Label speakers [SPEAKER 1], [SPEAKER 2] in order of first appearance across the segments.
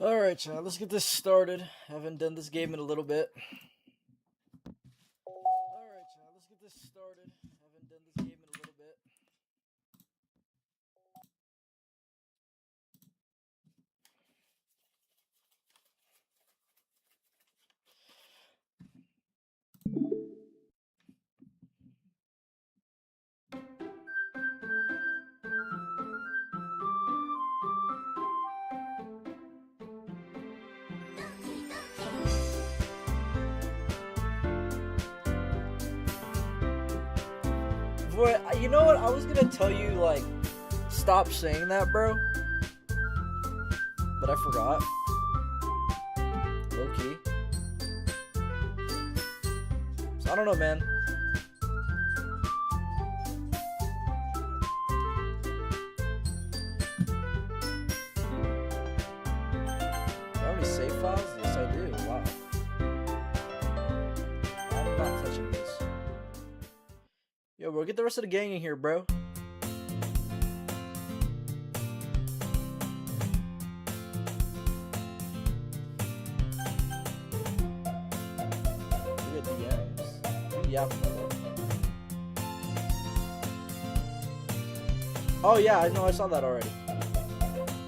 [SPEAKER 1] Alright, child, let's get this started. Haven't done this game in a little bit. Alright, child, let's get this started. Haven't done this game in a little bit. Boy, you know what? I was gonna tell you, like, stop saying that, bro. But I forgot. Low-key. So I don't know, man. Do I have any save files? Yes, I do. Wow. I'm not touching this. Yo, bro, get the rest of the gang in here, bro. Look at DMs. Yeah. Oh yeah, I know. I saw that already.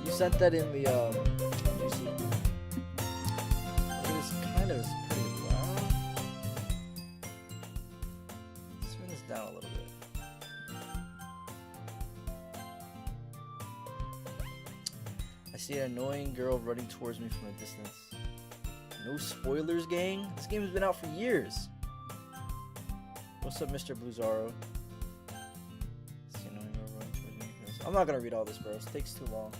[SPEAKER 1] You sent that in the you see. It is kind of pretty loud. Let's turn this down a little bit. I see an annoying girl running towards me from a distance. No spoilers, gang. This game has been out for years. What's up, Mr. Bluzaro? See an annoying girl running towards me. I'm not gonna read all this, bro. It takes too long.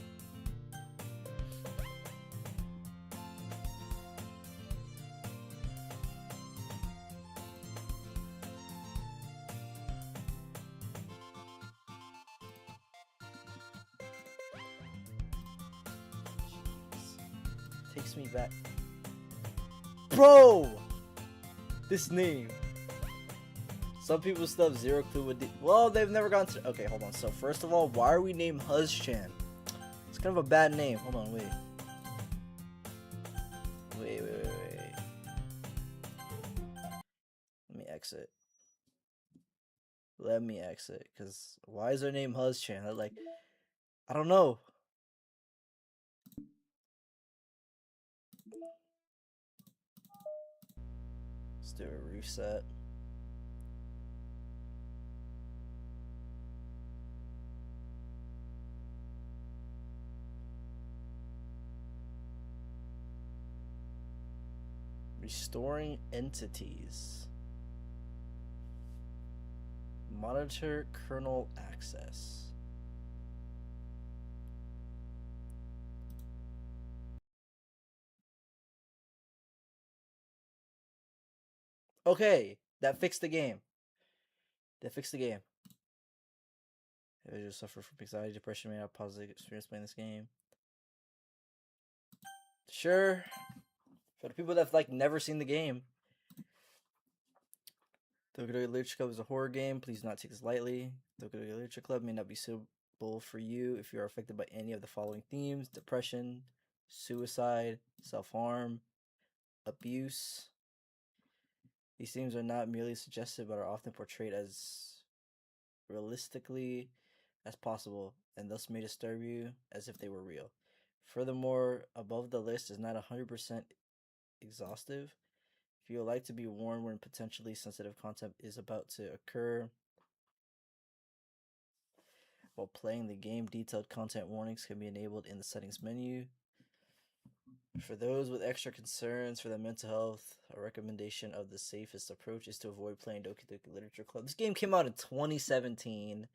[SPEAKER 1] Takes me back. Bro! This name. Some people still have zero clue what well, they've never gone to. Okay, hold on. So, first of all, why are we named Huzchan? It's kind of a bad name. Hold on, wait. Wait. Let me exit. Because why is their name Huzchan? Like, I don't know. Let's do a reset. Restoring entities. Monitor kernel access. Okay, that fixed the game. Individuals suffer from anxiety, depression, may not positive experience playing this game. Sure. For the people that've like never seen the game. Doki Doki Literature Club is a horror game. Please do not take this lightly. Doki Doki Literature Club may not be suitable for you if you are affected by any of the following themes: depression, suicide, self-harm, abuse. These themes are not merely suggested but are often portrayed as realistically as possible and thus may disturb you as if they were real. Furthermore, above the list is not 100% exhaustive. If you would like to be warned when potentially sensitive content is about to occur while playing the game, detailed content warnings can be enabled in the settings menu. For those with extra concerns for their mental health, a recommendation of the safest approach is to avoid playing Doki Doki Literature Club. This game came out in 2017.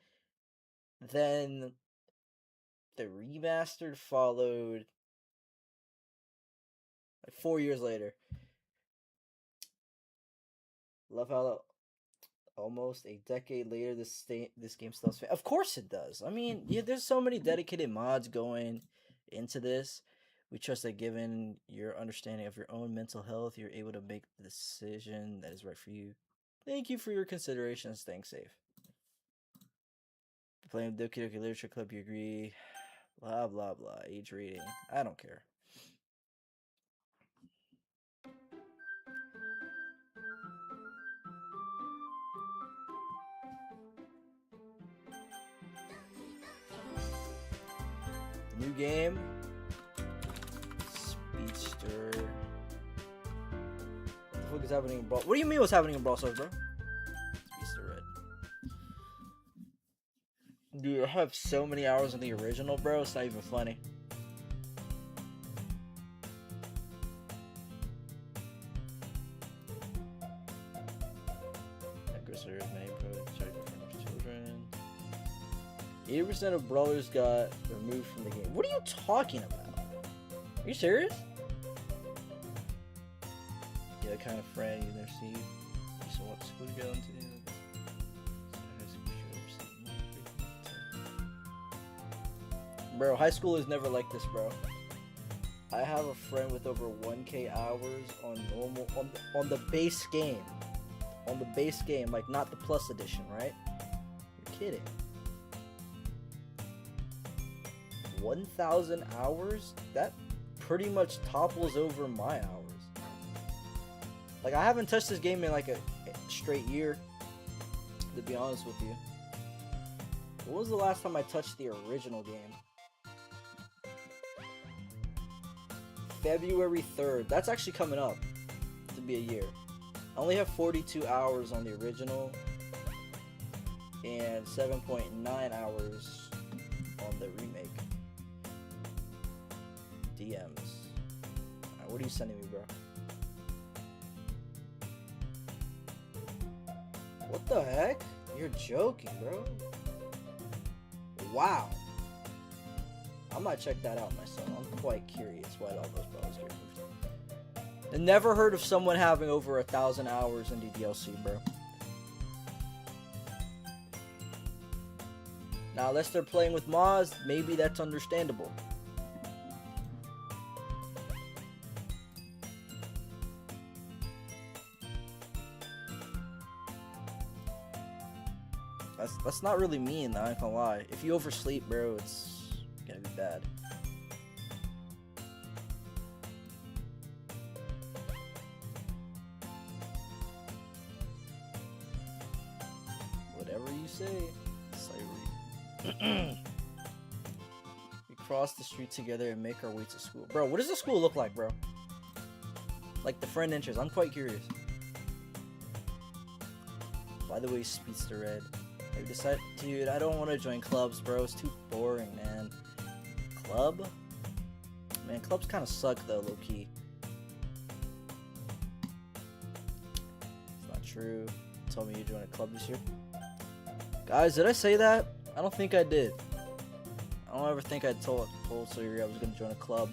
[SPEAKER 1] Then the remastered followed like 4 years later. Love how almost a decade later this game still has fans. Of course it does. I mean, yeah, there's so many dedicated mods going into this. We trust that given your understanding of your own mental health, you're able to make the decision that is right for you. Thank you for your consideration and staying safe. Playing Doki Doki Literature Club, you agree. Blah, blah, blah. Age rating. I don't care. New game. Speedster. What the fuck is happening in Brawl? What do you mean what's happening in Brawl Stars, bro? Speedster Red. Dude, I have so many hours on the original, bro. It's not even funny. Aggressor, name code, check for children. 80% of brawlers got removed from the game. What are you talking about? Are you serious? Yeah, that kind of friend you never see. You still want school to go into. Bro, high school is never like this, bro. I have a friend with over 1K hours on normal on the base game. On the base game, like not the plus edition, right? You're kidding. 1,000 hours? That pretty much topples over my hours. Like, I haven't touched this game in like a straight year, to be honest with you. When was the last time I touched the original game? February 3rd. That's actually coming up to be a year. I only have 42 hours on the original and 7.9 hours on the remake. DMs. Alright, what are you sending me, bro? What the heck? You're joking, bro. Wow. I might check that out myself. I'm quite curious why all those brawlers get removed. I never heard of someone having over 1,000 hours in DDLC, bro. Now, unless they're playing with mods, maybe that's understandable. That's not really mean, though, I ain't gonna lie. If you oversleep, bro, it's gonna be bad. Whatever you say, slavery. We cross the street together and make our way to school. Bro, what does the school look like, bro? Like the friend interest. I'm quite curious. By the way, Speedster Red. I decided, dude, I don't want to join clubs, bro. It's too boring, man. Club? Man, clubs kind of suck, though, low-key. It's not true. You told me you joined a club this year. Guys, did I say that? I don't think I did. I don't ever think I told Sawyer I was going to join a club.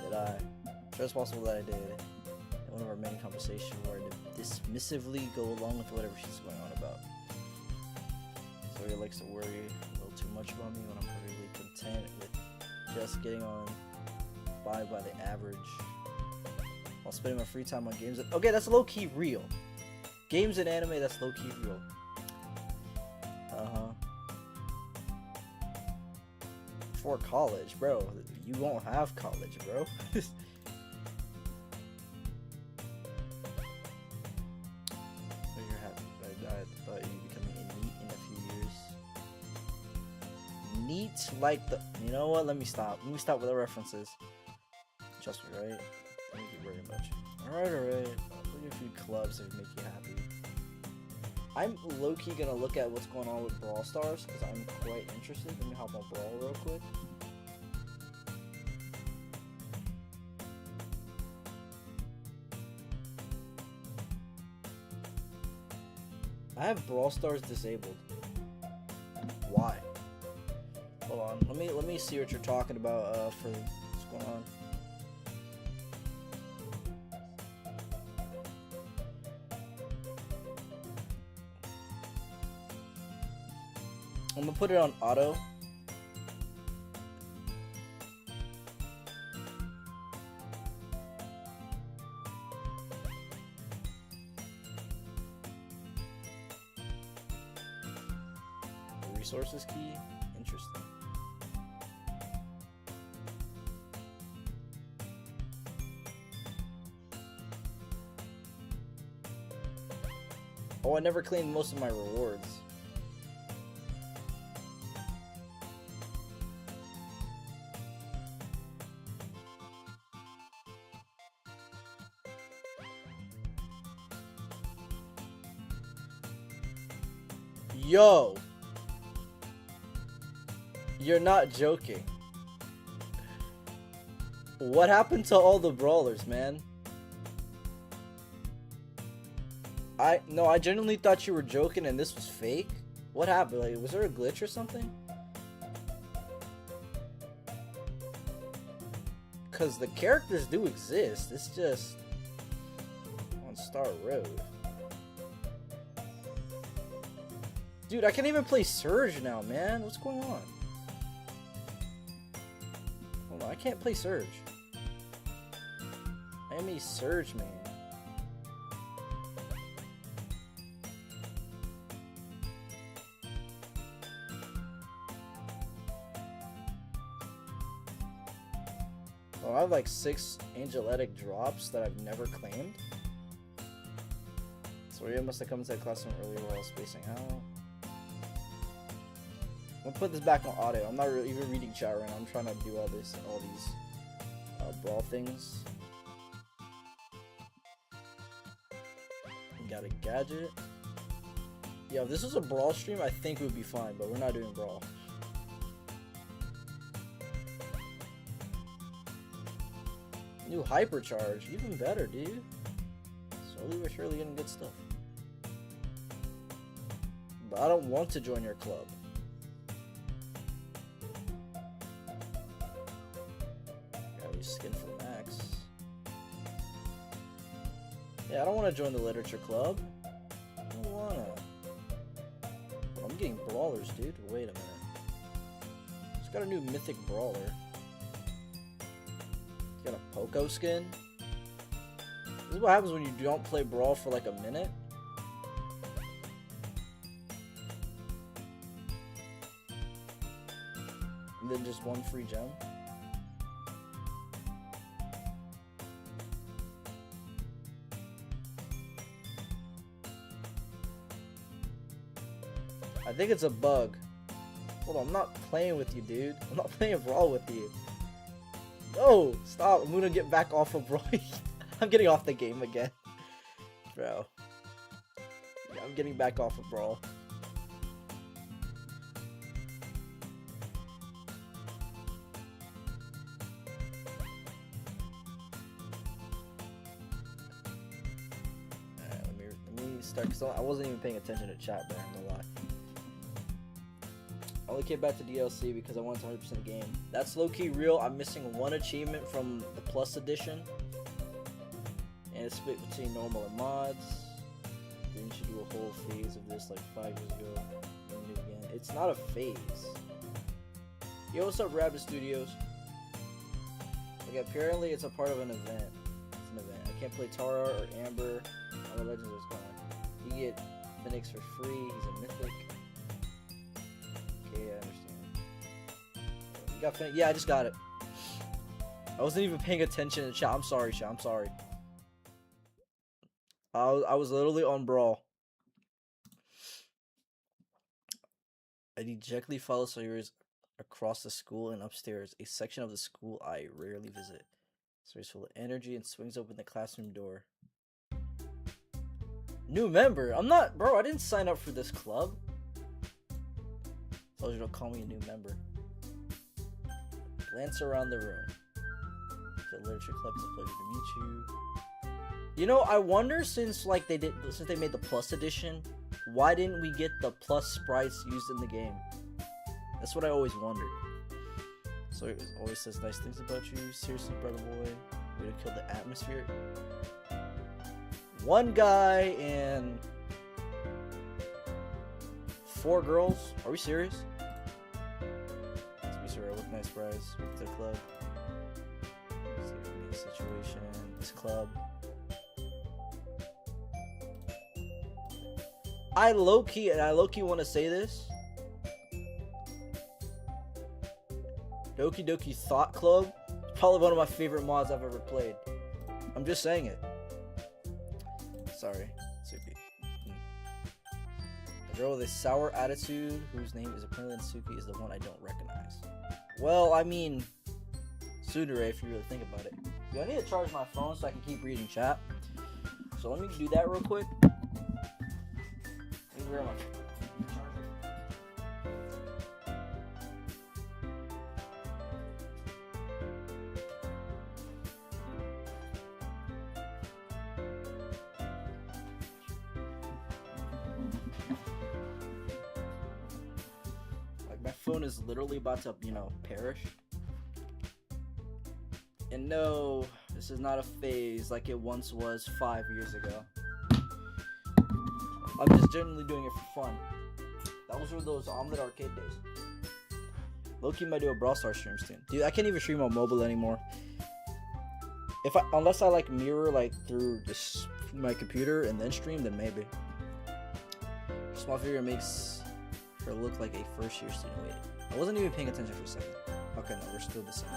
[SPEAKER 1] Did I? I'm sure it's possible that I did. In one of our many conversations where I dismissively go along with whatever she's going on about. Sawyer likes to worry a little too much about me when I'm perfectly content with just getting on by the average while spending my free time on games. Okay, that's low-key real. Games and anime, that's low-key real. For college, bro. You won't have college, bro. Neat like the, you know what, let me stop with the references. Trust me, right? Thank you very much. Alright. Look at a few clubs that make you happy. I'm low-key gonna look at what's going on with Brawl Stars because I'm quite interested. Let me hop on Brawl real quick. I have Brawl Stars disabled. Why? Hold on, let me see what you're talking about for what's going on. I'm gonna put it on auto. The resources key, interesting. Oh, I never claimed most of my rewards. Yo! You're not joking. What happened to all the brawlers, man? I genuinely thought you were joking and this was fake. What happened? Like, was there a glitch or something? Because the characters do exist. It's just on Star Road. Dude, I can't even play Surge now, man. What's going on? Hold on, I can't play Surge. I am a Surge man. Oh, I have like 6 angelic drops that I've never claimed. So I must have come into the classroom earlier while I was spacing out. I'm gonna put this back on audio. I'm not really even reading chat right now. I'm trying to do all these brawl things. We got a gadget. Yeah, if this was a brawl stream, I think it would be fine, but we're not doing brawl. New hypercharge, even better, dude. Slowly but surely getting good stuff. But I don't want to join your club. Got your skin for max. Yeah, I don't want to join the literature club. I don't wanna. I'm getting brawlers, dude. Wait a minute. Just got a new mythic brawler. Got a Poco skin. This is what happens when you don't play Brawl for like a minute. And then just one free gem. I think it's a bug. Hold on, I'm not playing with you, dude. I'm not playing Brawl with you. No, stop. I'm gonna get back off of Brawl. I'm getting off the game again. Bro. Yeah, I'm getting back off of Brawl. Alright, let me start, because I wasn't even paying attention to chat, bro. I'm gonna lie. I only came back to DLC because I wanted 100% game. That's low-key real. I'm missing one achievement from the Plus Edition. And it's split between normal and mods. Didn't you do a whole phase of this like 5 years ago? And do it again. It's not a phase. Yo, what's up, Rabbit Studios? Like, apparently it's a part of an event. It's an event. I can't play Tara or Amber. All the legends is gone. You get Phoenix for free. He's a mythic. Okay, I understand. You got Phoenix? Yeah, I just got it. I wasn't even paying attention to chat. I'm sorry, chat. I'm sorry. I was literally on Brawl. I dejectedly follow Sawyer's across the school and upstairs, a section of the school I rarely visit. Sawyer's full of energy and swings open the classroom door. New member? I'm not, bro, I didn't sign up for this club. Told you don't call me a new member. Glance around the room. The literature club, it's a pleasure to meet you. You know, I wonder since they made the Plus Edition, why didn't we get the Plus sprites used in the game? That's what I always wondered. So it always says nice things about you. Seriously, brother boy, way to kill the atmosphere. One guy and 4 girls. Are we serious? Let's be sure with nice fries with the club. Situation. This club. I low-key want to say this. Doki Doki Thought Club is probably one of my favorite mods I've ever played. I'm just saying it. Sorry, Suki. The girl with a sour attitude, whose name is apparently Suki, is the one I don't recognize. Well, I mean, Tsundere, if you really think about it. Yo, I need to charge my phone so I can keep reading chat. So let me do that real quick. Thank you very much. phone is literally about to, you know, perish. And no, this is not a phase like it once was 5 years ago. I'm just genuinely doing it for fun. Those were those Omelet Arcade days. Loki might do a Brawl Stars stream soon. Dude, I can't even stream on mobile anymore. Unless I like mirror like through this my computer and then stream, then maybe. Small figure makes her look like a first-year student. Wait, I wasn't even paying attention for a second. Okay, no, we're still the same.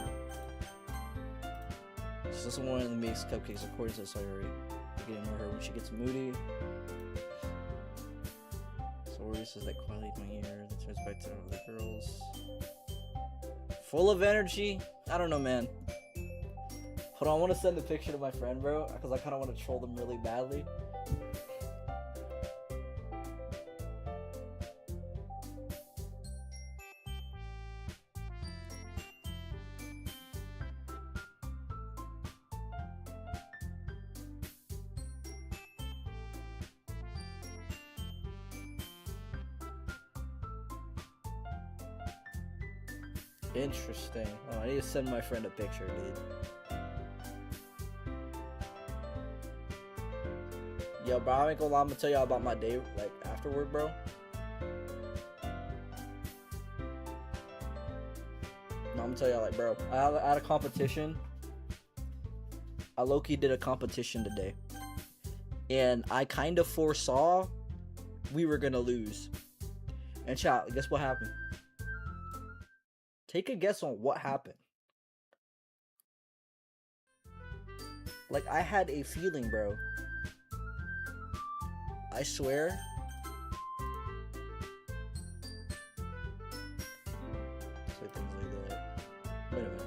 [SPEAKER 1] She's also one that makes cupcakes according to the story. I get to know her when she gets moody. So this is like quietly in my ear. That turns back to other girls. Full of energy. I don't know, man. Hold on, I want to send a picture to my friend, bro, because I kind of want to troll them really badly. Interesting. Oh, I need to send my friend a picture, dude. Yo, bro, I ain't gonna lie, I'm gonna tell y'all about my day, like, afterward, bro. No, I'm gonna tell y'all, like, bro, I had a competition. I low-key did a competition today. And I kind of foresaw we were gonna lose. And chat, guess what happened? Take a guess on what happened. Like, I had a feeling, bro. I swear. Say things like that. Wait a minute.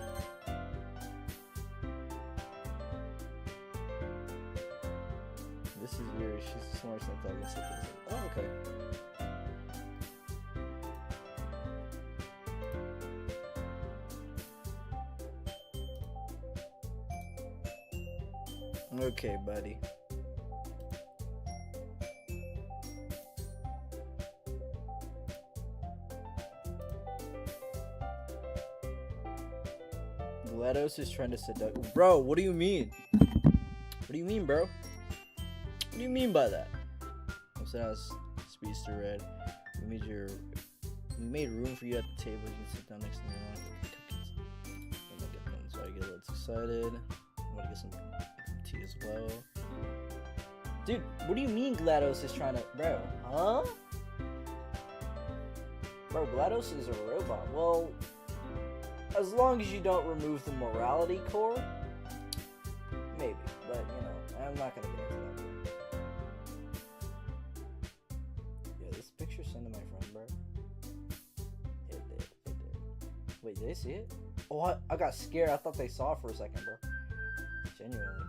[SPEAKER 1] This is weird. She's smart enough to say things like, oh, okay. Okay, buddy. GLaDOS is trying to seduce. Bro, what do you mean? What do you mean, bro? What do you mean by that? I'm saying I was Speedster Red. We made room for you at the table. You can sit down next to me. I'm gonna get them, so I get a little excited. I'm gonna get some tea as well. Dude, what do you mean GLaDOS is trying to... Bro, huh? Bro, GLaDOS is a robot. Well, as long as you don't remove the morality core, maybe. But, you know, I'm not gonna get into that. Yeah, this picture sent to my friend, bro. It did. Wait, did they see it? Oh, I got scared. I thought they saw it for a second, bro. Genuinely.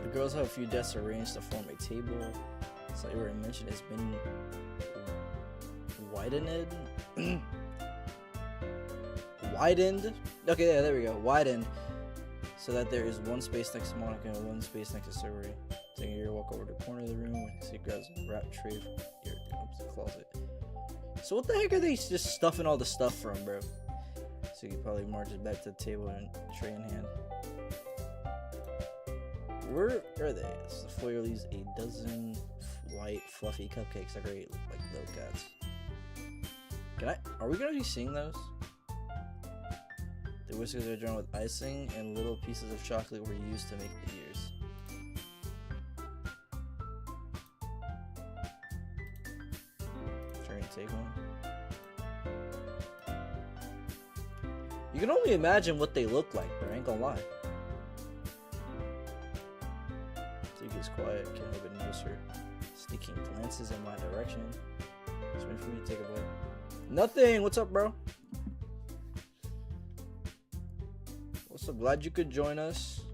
[SPEAKER 1] The girls have a few desks arranged to form a table. So you already mentioned it's been widened. Widened? Okay, yeah, there we go. Widened. So that there is one space next to Monica and one space next to Silvery. Taking your walk over to the corner of the room. So you grabs a wrap tray from the closet. So what the heck are they just stuffing all the stuff from, bro? So you probably march it back to the table and tray in hand. Where are they? So the foyer leaves a dozen white, fluffy cupcakes that are great, look like little cats. Are we gonna be seeing those? The whiskers are drawn with icing, and little pieces of chocolate were used to make the ears. Trying to take one. You can only imagine what they look like, but I ain't gonna lie. Zeke is quiet, can't help but notice her sneaking glances in my direction. Just waiting for me to take a bite. Nothing! What's up, bro? What's up? Glad you could join us.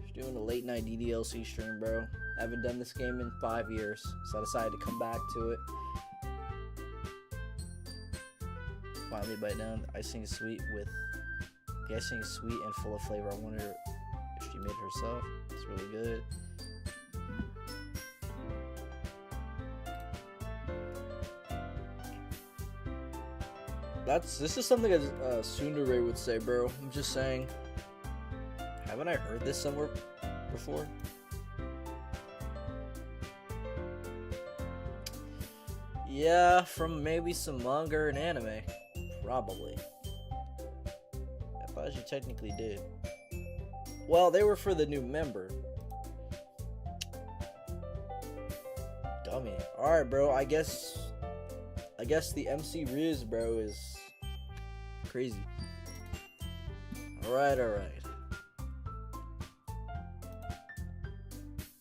[SPEAKER 1] Just doing a late night DDLC stream, bro. I haven't done this game in 5 years, so I decided to come back to it. finally bite down. The icing is sweet and full of flavor. I wonder if she made it herself. It's really good. This is something that Tsundere would say, bro. I'm just saying. Haven't I heard this somewhere before? Yeah, from maybe some manga and anime. Probably. I thought you technically did. Well, they were for the new member. Dummy. Alright, bro. I guess the MC Riz, bro, is crazy. Alright.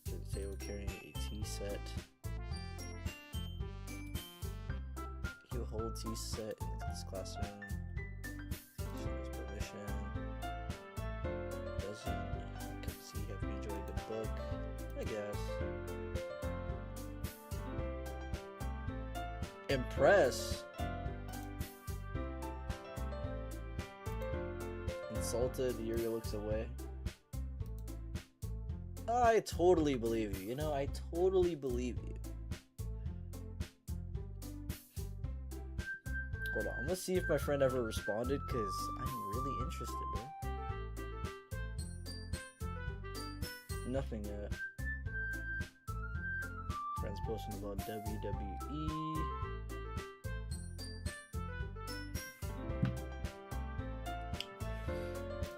[SPEAKER 1] To the table carrying a tea set. He'll hold tea set in this classroom. Shows permission. Doesn't. Come see if you enjoyed the book. I guess. Impress. Insulted, Yuri looks away. I totally believe you. You know, I totally believe you. Hold on, I'm gonna see if my friend ever responded, because I'm really interested, bro. Nothing yet. Friends posting about WWE.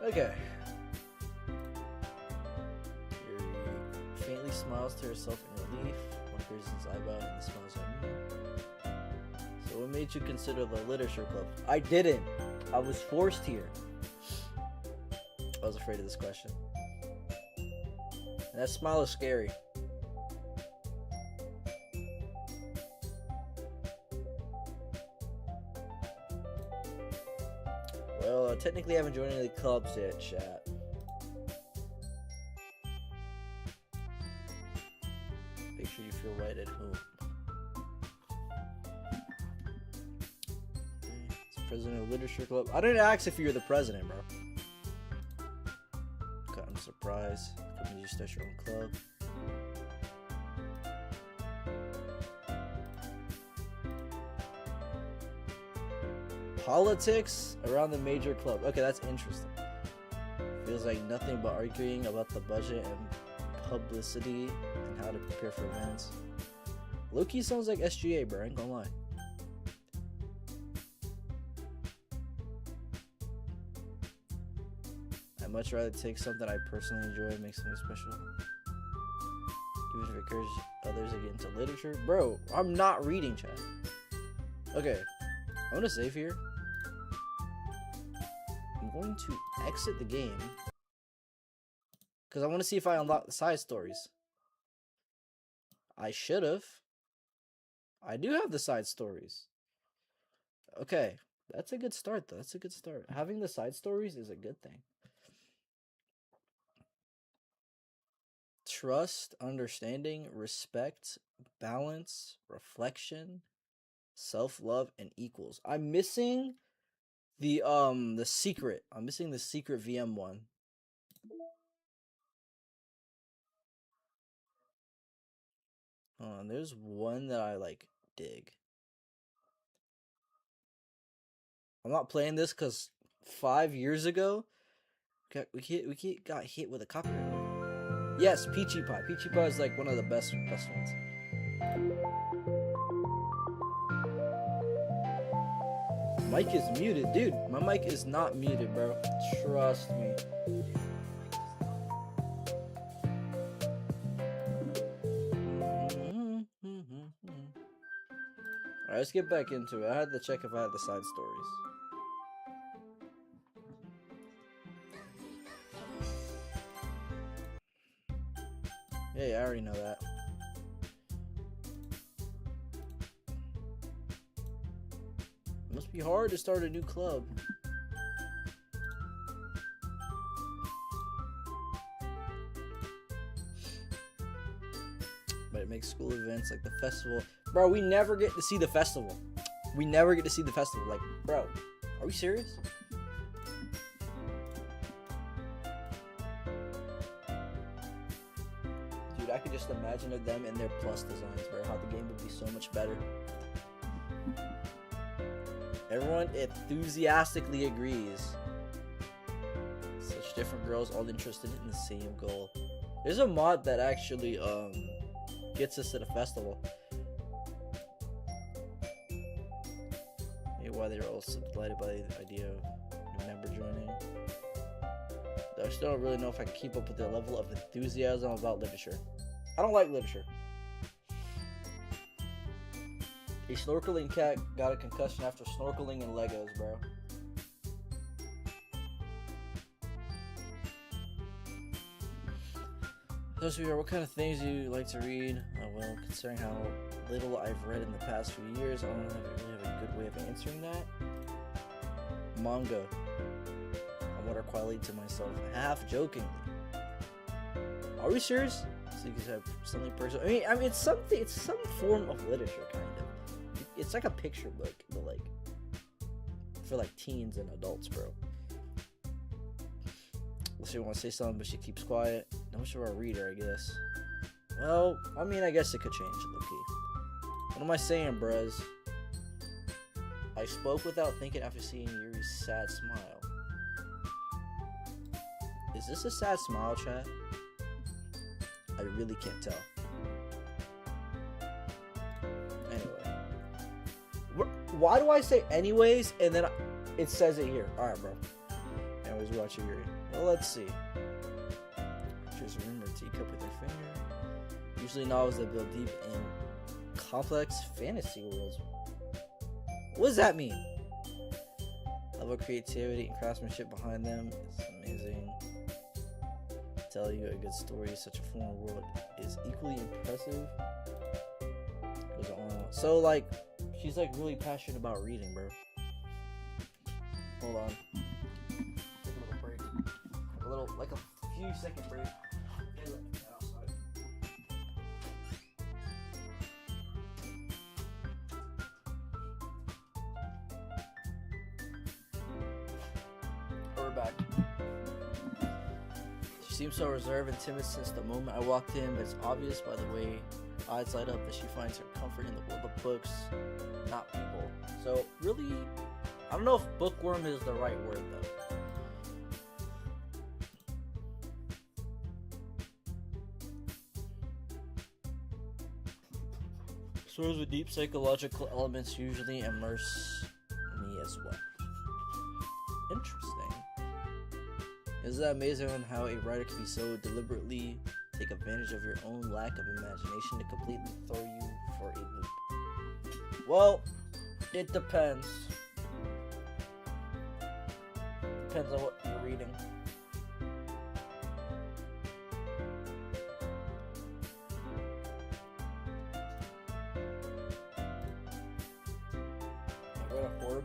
[SPEAKER 1] Okay. Yuri faintly smiles to herself in relief. One person's eyebrow and the smiles at me. So what made you consider the literature club? I didn't. I was forced here. I was afraid of this question. And that smile is scary. Well, technically I haven't joined any clubs yet, chat. Make sure you feel right at home. It's president of Literature Club. I didn't ask if you're the president, bro. Okay, I'm surprised. Come you start your own club. Politics around the major club. Okay, that's interesting. Feels like nothing but arguing about the budget and publicity and how to prepare for events. Low-key sounds like SGA, bro. I ain't gonna lie. I'd much rather take something I personally enjoy and make something special. Even if it encourages others to get into literature. Bro, I'm not reading, chat. Okay, I'm gonna save here. I'm going to exit the game because I want to see if I unlock the side stories. I should have. I do have the side stories. Okay, that's a good start though. That's a good start. Having the side stories is a good thing. Trust, understanding, respect, balance, reflection, self-love, and equals. I'm missing the secret. I'm missing the secret VM one. There's one that I like dig. I'm not playing this because 5 years ago we got hit with a copyright. Yes, Peachy Pie. Peachy Pie is like one of the best ones. Mic is muted, dude. My mic is not muted, bro. Trust me. Alright, let's get back into it. I had to check if I had the side stories. Yeah, I already know that. It must be hard to start a new club. But it makes school events like the festival. Bro, we never get to see the festival. We never get to see the festival. Like, bro, Are we serious? Dude, I could just imagine them in their plus designs, bro. How the game would be so much better. Everyone enthusiastically agrees. Such different girls, all interested in the same goal. There's a mod that actually gets us to the festival. Maybe why they're also delighted by the idea of a member joining. Though I still don't really know if I can keep up with the level of enthusiasm about literature. I don't like literature. A snorkeling cat got a concussion after snorkeling in Legos, bro. Those of you, what kind of things do you like to read? Well, considering how little I've read in the past few years, I don't really have a good way of answering that. Manga. I wonder quietly to myself, half jokingly. Are we serious? So you can have something personal. I mean, it's something. It's some form of literature, kind of. It's like a picture book, but like for like teens and adults, bro. Let's see, want to say something, but she keeps quiet. Not much of a reader, I guess. Well, I mean, I guess it could change, low-key. What am I saying, bruz? I spoke without thinking after seeing Yuri's sad smile. Is this a sad smile, chat? I really can't tell. Anyway. Why do I say anyways, and then it says it here? Alright, bro. Anyways, we watch Yuri. Well, let's see. Just remember teacup with your finger. Usually novels that build deep in complex fantasy worlds. What does that mean? Level of creativity and craftsmanship behind them is amazing. Tell you a good story, such a foreign world is equally impressive. Goes on. So like, she's like really passionate about reading, bro. Hold on. Like a few second break. Okay, let me get outside. We're back. She seems so reserved and timid since the moment I walked in, but it's obvious by the way eyes light up that she finds her comfort in the world of books, not people. So really, I don't know if bookworm is the right word though. Stories with deep psychological elements usually immerse me as well. Interesting. Isn't that amazing on how a writer can be so deliberately take advantage of your own lack of imagination to completely throw you for a loop? Well, it depends. Depends on what you're reading.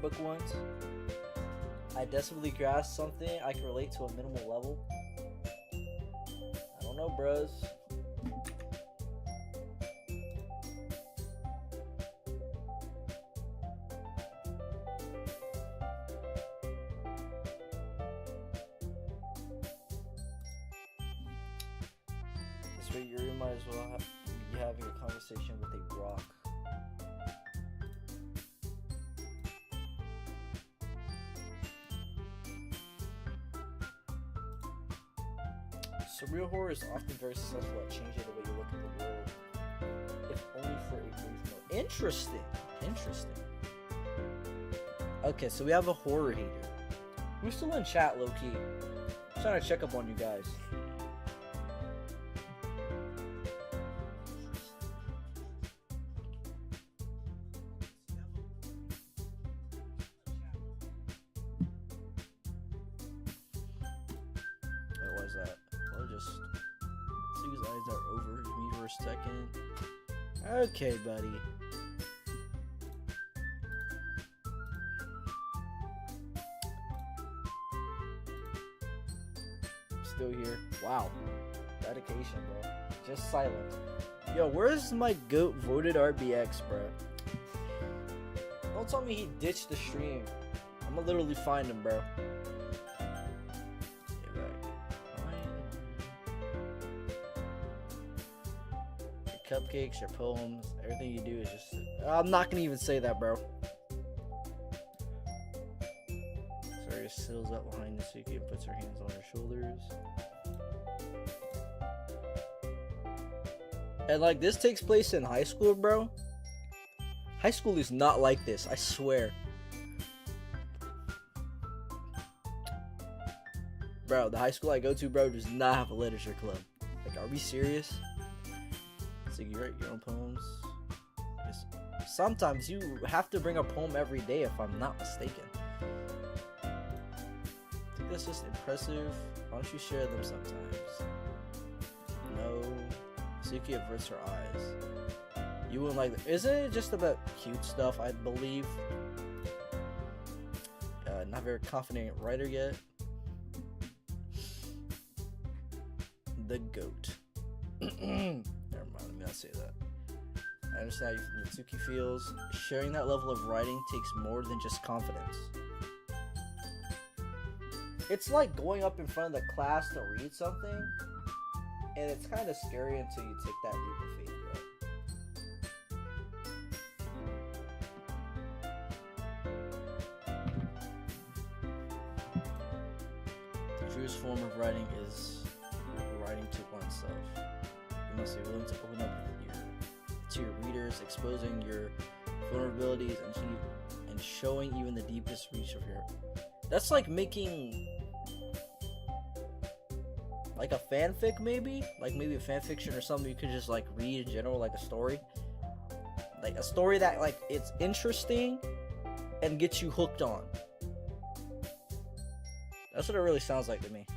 [SPEAKER 1] Book once. I desperately grasped something I can relate to a minimal level. I don't know, bros. This way you might as well be having a conversation with a rock. Surreal horror is often very successful at changing the way you look at the world, if only for a brief moment. Interesting. Interesting. Okay, so we have a horror hater. Who's still in chat, low-key? I'm trying to check up on you guys. Wait, what is that? Just see his eyes are over me for a second. Okay, buddy. Still here. Wow. Dedication, bro. Just silent. Yo, where's my GOAT voted RBX, bro? Don't tell me he ditched the stream. I'm I'm gonna literally find them, bro. Your cupcakes, your poems, everything you do is just... I'm not gonna even say that, bro. Saria seals up behind Natsuki and puts her hands on her shoulders. And like, this takes place in high school, bro. High school is not like this, I swear. Bro, the high school I go to, bro, does not have a literature club. Like, are we serious? So you write your own poems? Sometimes you have to bring a poem every day, if I'm not mistaken. I think that's just impressive. Why don't you share them sometimes? No. Suki averts her eyes. You wouldn't like them. Isn't it just about cute stuff, I believe? Not very confident writer yet. The goat. Never mind, let me not say that. I understand how Natsuki feels. Sharing that level of writing takes more than just confidence. It's like going up in front of the class to read something, and it's kind of scary until you take that leap of faith, bro. The truest form of writing is writing to oneself. You must be willing to open up to your readers, exposing your vulnerabilities and showing even the deepest reach of your... That's like making like a fanfic, maybe? Like maybe a fanfiction or something you could just like read in general, like a story. Like a story that like it's interesting and gets you hooked on. That's what it really sounds like to me.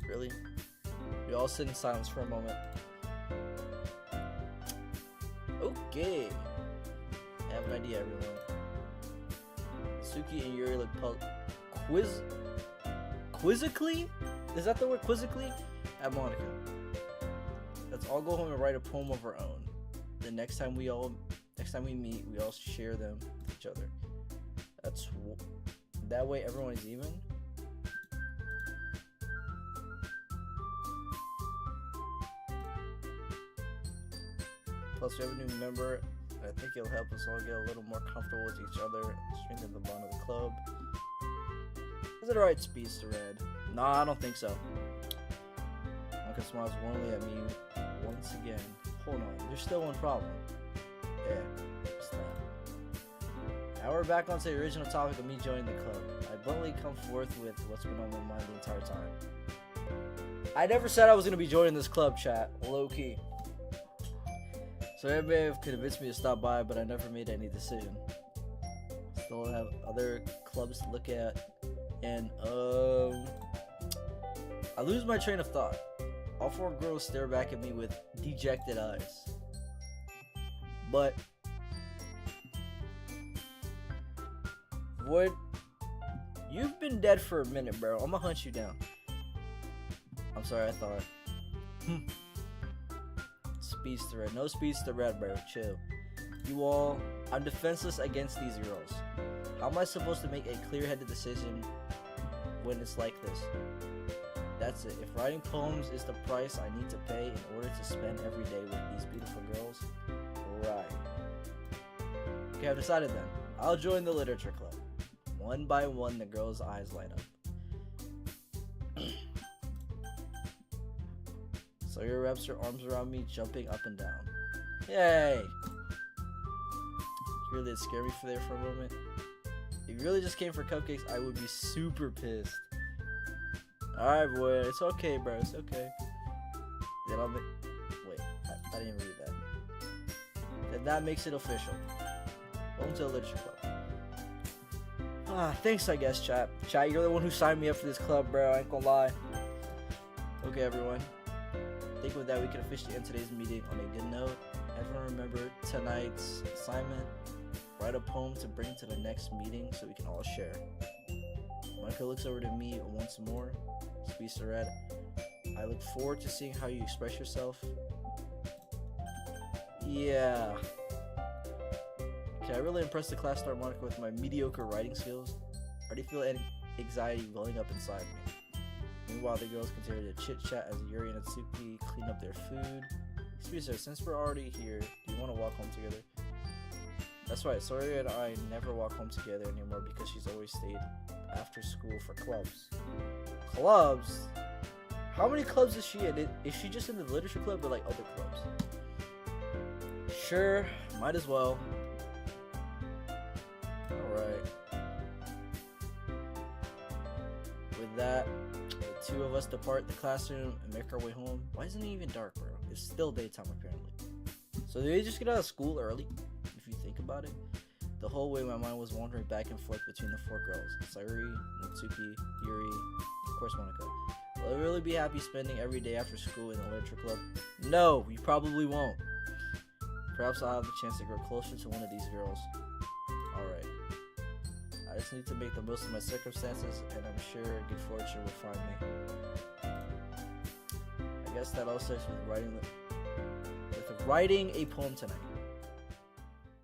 [SPEAKER 1] Really? We all sit in silence for a moment. Okay. I have an idea, everyone. Suki and Yuri look quizzically? Is that the word, quizzically? At Monica. Let's all go home and write a poem of our own. The next time we meet, we all share them with each other. That way everyone is even. Plus, we have a new member, and I think it'll help us all get a little more comfortable with each other and strengthen the bond of the club. Is it alright, Speedster Red? Nah, I don't think so. Monica smiles warmly at me once again. Hold on, there's still one problem. Yeah, what's that? Now we're back onto the original topic of me joining the club. I bluntly come forth with what's been on my mind the entire time. I never said I was going to be joining this club, chat. Low-key. So everybody have convinced me to stop by, but I never made any decision. Still have other clubs to look at, and I lose my train of thought. All four girls stare back at me with dejected eyes. But Void, you've been dead for a minute, bro. I'm gonna hunt you down. I'm sorry, I thought. Speedster Red. No Speedster Red, bro. Chill. You all... I'm defenseless against these girls. How am I supposed to make a clear-headed decision when it's like this? That's it. If writing poems is the price I need to pay in order to spend every day with these beautiful girls, right. Okay, I've decided then. I'll join the literature club. One by one, the girls' eyes light up. Sawyer wraps her arms around me, jumping up and down. Yay! You really did scare me there for a moment. If you really just came for cupcakes, I would be super pissed. Alright, boy. It's okay, bro. It's okay. Then I'll wait, I didn't read that. Then that makes it official. Welcome to the literature club. Thanks, I guess, chat. Chat, you're the one who signed me up for this club, bro. I ain't gonna lie. Okay, everyone. I think with that, we can officially end today's meeting on a good note. Everyone remember tonight's assignment. Write a poem to bring to the next meeting so we can all share. Monica looks over to me once more. Squeeze the red. I look forward to seeing how you express yourself. Yeah. Can I really impress the class star Monica with my mediocre writing skills? I already feel anxiety welling up inside me. Meanwhile, the girls continue to chit-chat as Yuri and Atsuki clean up their food. Excuse me, since we're already here, do you want to walk home together? That's right, Sawyer and I never walk home together anymore because she's always stayed after school for clubs. Clubs? How many clubs is she in? Is she just in the literature club or like other clubs? Sure, might as well. Alright. With that, the two of us depart the classroom and make our way home. Why isn't it even dark, bro? It's still daytime apparently. So did they just get out of school early? If you think about it. The whole way my mind was wandering back and forth between the four girls. Sayuri, Natsuki, Yuri, of course Monica. Will I really be happy spending every day after school in the literature club? No, you probably won't. Perhaps I'll have the chance to grow closer to one of these girls. Alright. I just need to make the most of my circumstances, and I'm sure good fortune will find me. I guess that all starts with writing a poem tonight.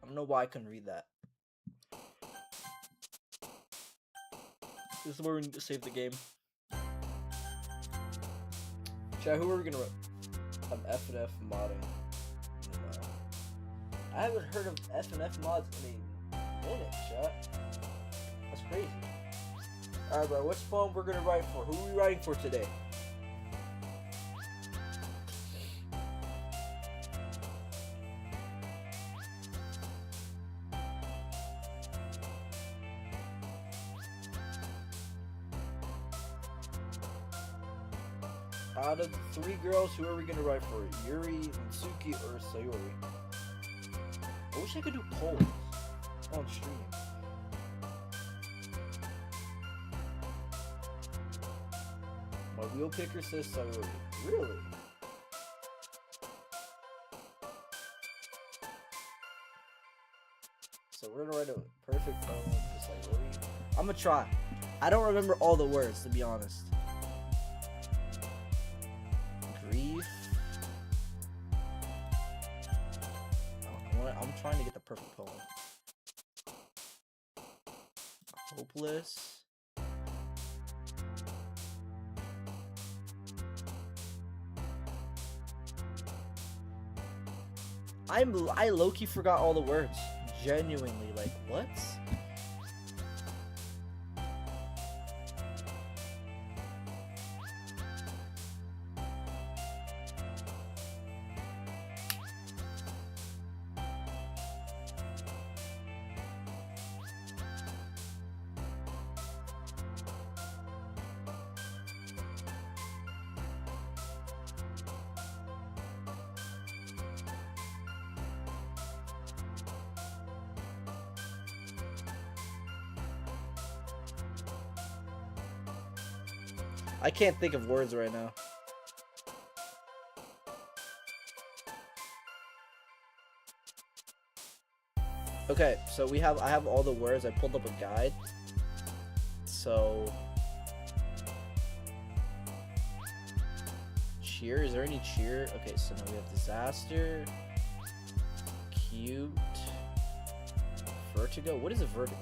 [SPEAKER 1] I don't know why I couldn't read that. This is where we need to save the game. Chat, who are we gonna write? I'm F&F modding. No. I haven't heard of F&F mods in a minute, chat. That's crazy. Alright, bro, which poem we're gonna write for? Who are we writing for today? Out of the three girls, who are we gonna write for? Yuri, Mitsuki, or Sayuri? I wish I could do polls on stream. My wheel picker says Sayuri. Really? So we're gonna write a perfect poem for Sayuri. I'm gonna try. I don't remember all the words, to be honest. Grief. I'm trying to get the perfect poem. Hopeless. I low-key forgot all the words. Genuinely, like, what? I can't think of words right now. Okay, so I have all the words. I pulled up a guide. So cheer, is there any cheer? Okay, so now we have disaster, cute, vertigo. What is a vertigo?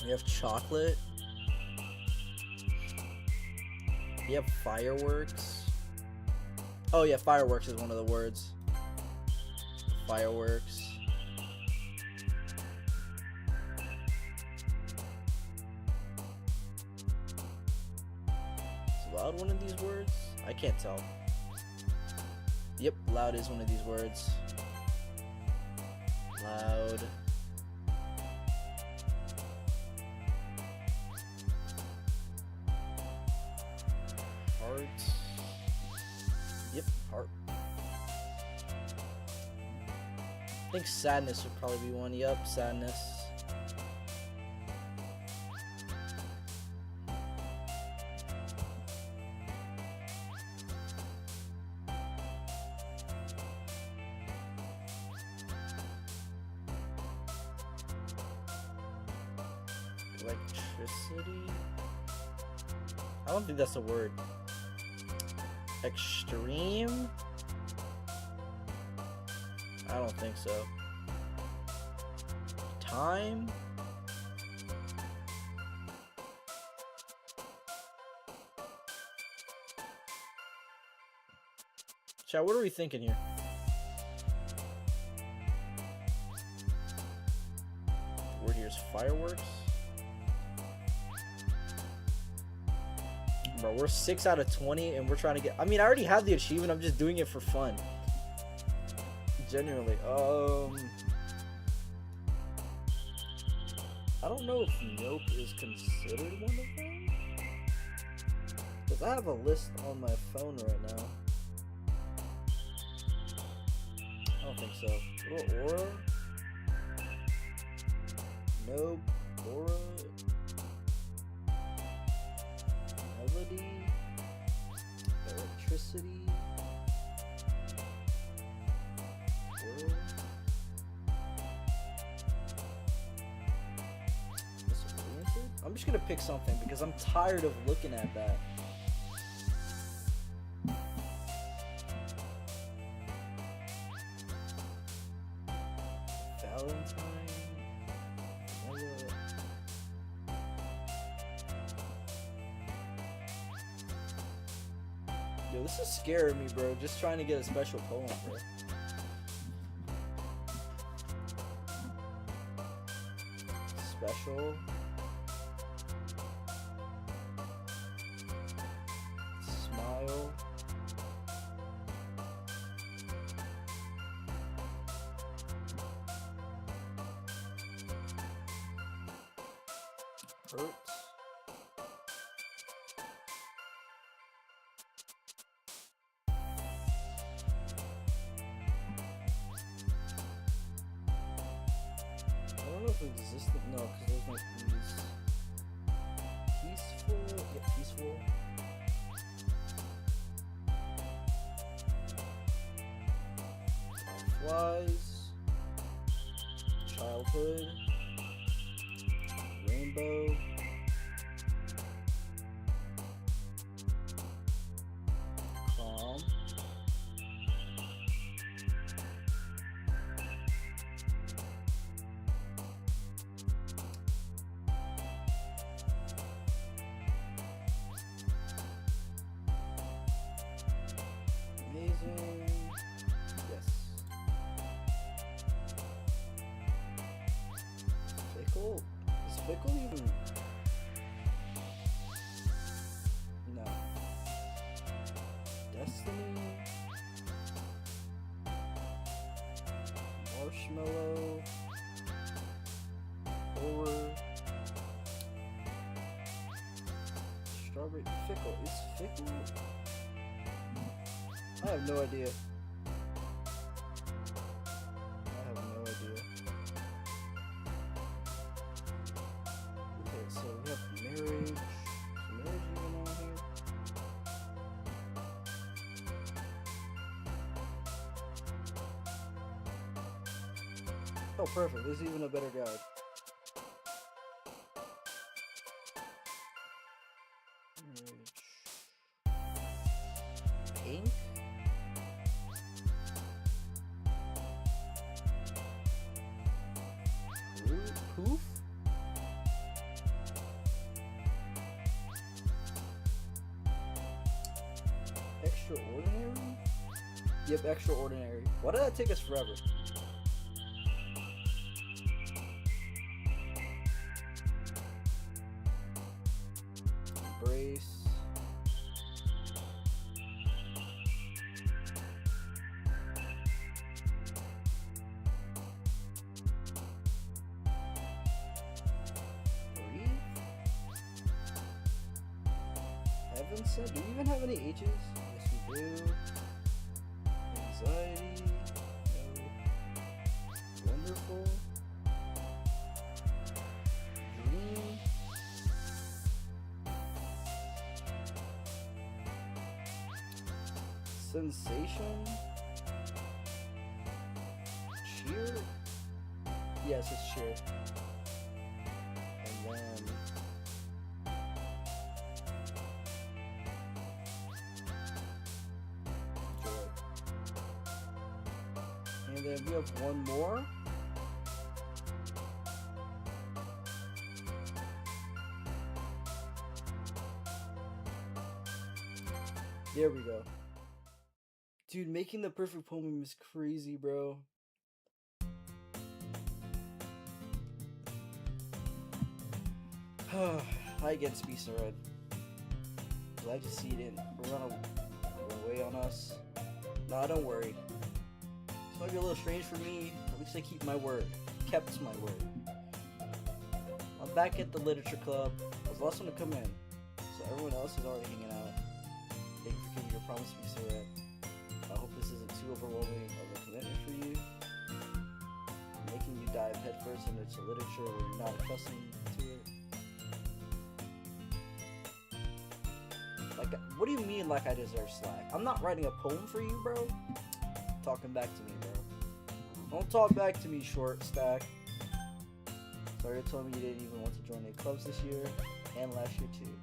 [SPEAKER 1] We have chocolate. We have fireworks. Oh yeah, fireworks is one of the words. Fireworks. Is loud one of these words? I can't tell. Yep, loud is one of these words. Loud. Heart. Yep, heart. I think sadness would probably be one. Yep, sadness. Electricity? I don't think that's a word. Extreme? I don't think so. Time? Chat, what are we thinking here? The word here is fireworks. Bro, we're 6 out of 20 and we're trying to get... I mean, I already have the achievement. I'm just doing it for fun. Genuinely. I don't know if milk is considered one of them. Because I have a list on my phone right now. I don't think so. Little aura? Nope. Aura? Melody? Electricity? Aura? Disoriented? I'm just gonna pick something because I'm tired of looking at that. Yo, this is scaring me, bro. Just trying to get a special poem, bro. Special. Smile. Hurt. I don't know if it existed. No, because there's no E's. Peaceful. Yeah, peaceful. Flies. Childhood. Rainbow. Calm. Amazing. Yes. Fickle? Is fickle even? No. Destiny. Marshmallow. Horror. Strawberry. Fickle. Is fickle? I have no idea. I have no idea. Okay, so we have marriage. Is marriage even on here? Oh, perfect. This is even a better guide. Marriage. Ink? Poof? Extraordinary? Yep, extraordinary. Why did that take us forever? Embrace. Heaven sent? Do we even have any H's? Yes, we do. Anxiety. No. Wonderful. Dream. Sensation. Cheer. Yes, it's cheer. And then And then we have one more. There we go. Dude, making the perfect poem is crazy, bro. Hi again, Speaker Red. Glad to see you didn't run away on us. Nah, don't worry. This might be a little strange for me. At least I keep my word. Kept my word. I'm back at the literature club. I was the last one to come in, so everyone else is already hanging out. Thank you for keeping your promise, Speaker Red. I hope this isn't too overwhelming of a commitment for you. Making you dive headfirst into literature where you're not accustomed to it. Like, what do you mean like I deserve slack? I'm not writing a poem for you, bro. Talking back to me, bro. Don't talk back to me, short stack. Sorry you told me you didn't even want to join any clubs this year, and last year too.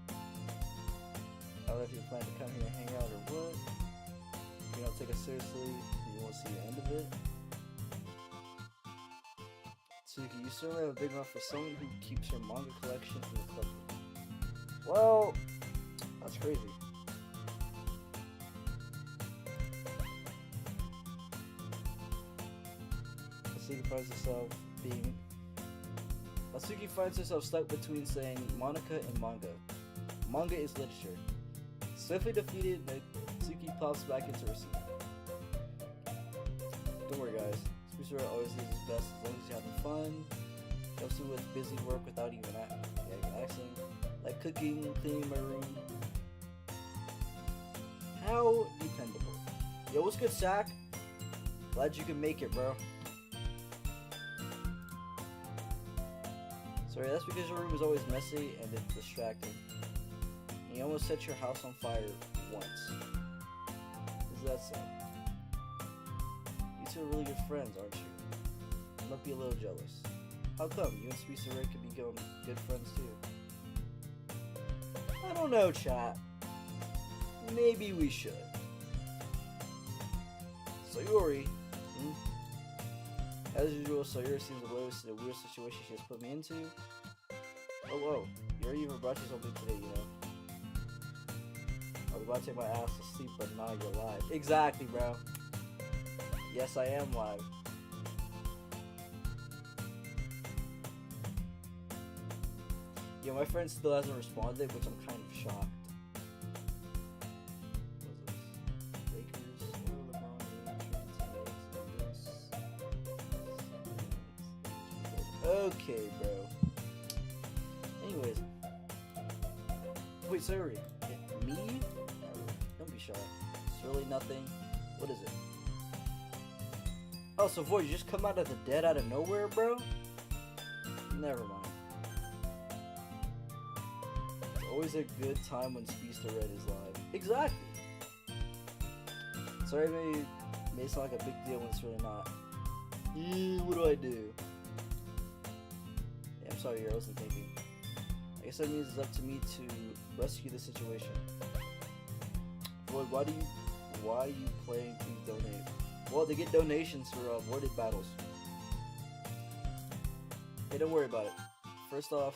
[SPEAKER 1] I don't know if you plan to come here and hang out or what. If you don't take it seriously, you won't see the end of it. Tsuki, you certainly have a big mouth for someone who keeps her manga collection in the club. Well, that's crazy. Atsuki finds herself stuck between saying Monica and manga. Manga is literature. Swiftly defeated, Atsuki pops back into her seat. Don't worry, guys. Speaker always does his best as long as you're having fun. Helps you with busy work without even asking. Like cooking, cleaning my room. How dependable. Yo, what's good, Sack? Glad you can make it, bro. Sorry, that's because your room is always messy and it's distracting. You almost set your house on fire once. Is that so? You two are really good friends, aren't you? You might be a little jealous. How come? You and Speaker Red could become good friends too. I don't know, chat. Maybe we should. Sayori. As usual, Sayori seems oblivious to the weird situation she has put me into. Oh, whoa. Yuri even brought you something today, you know. I was about to take my ass to sleep, but now you're live. Exactly, bro. Yes, I am live. Yeah, my friend still hasn't responded, which I'm kind of shocked. Okay, bro. Anyways. Wait, sorry. Me? Don't be shy. It's really nothing. What is it? Oh, so Void, you just come out of the dead out of nowhere, bro? Never mind. It's always a good time when Speedster Red is live. Exactly. Sorry, it may sound like a big deal when it's really not. What do I do? I'm sorry, I wasn't thinking. I guess that means it's up to me to rescue the situation. Void, why are you playing? Please donate. Well, they get donations for avoided battles. Hey, don't worry about it. First of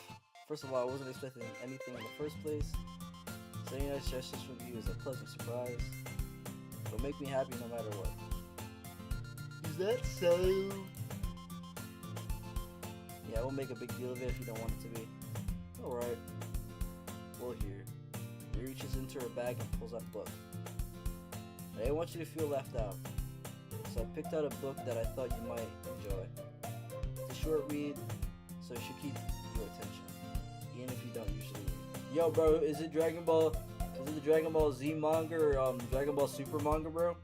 [SPEAKER 1] all, I wasn't expecting anything in the first place. So any nice gestures from you is a pleasant surprise. It'll make me happy no matter what. Is that so? Yeah, I won't make a big deal of it if you don't want it to be. Alright. Well, here. He reaches into her bag and pulls out a book. I didn't want you to feel left out. So I picked out a book that I thought you might enjoy. It's a short read, so it should keep your attention. Even if you don't usually read. Yo, bro, is it Dragon Ball? Is it the Dragon Ball Z manga or Dragon Ball Super manga, bro?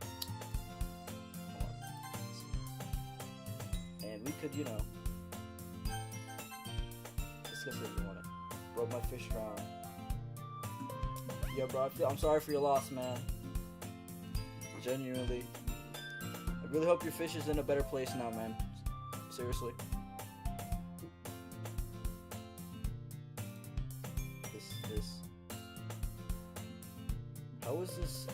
[SPEAKER 1] And we could, you know, discuss it if you wanna. Broke my fish drown. Yo, bro, I'm sorry for your loss, man. Genuinely. I really hope your fish is in a better place now, man. Seriously. This. How is this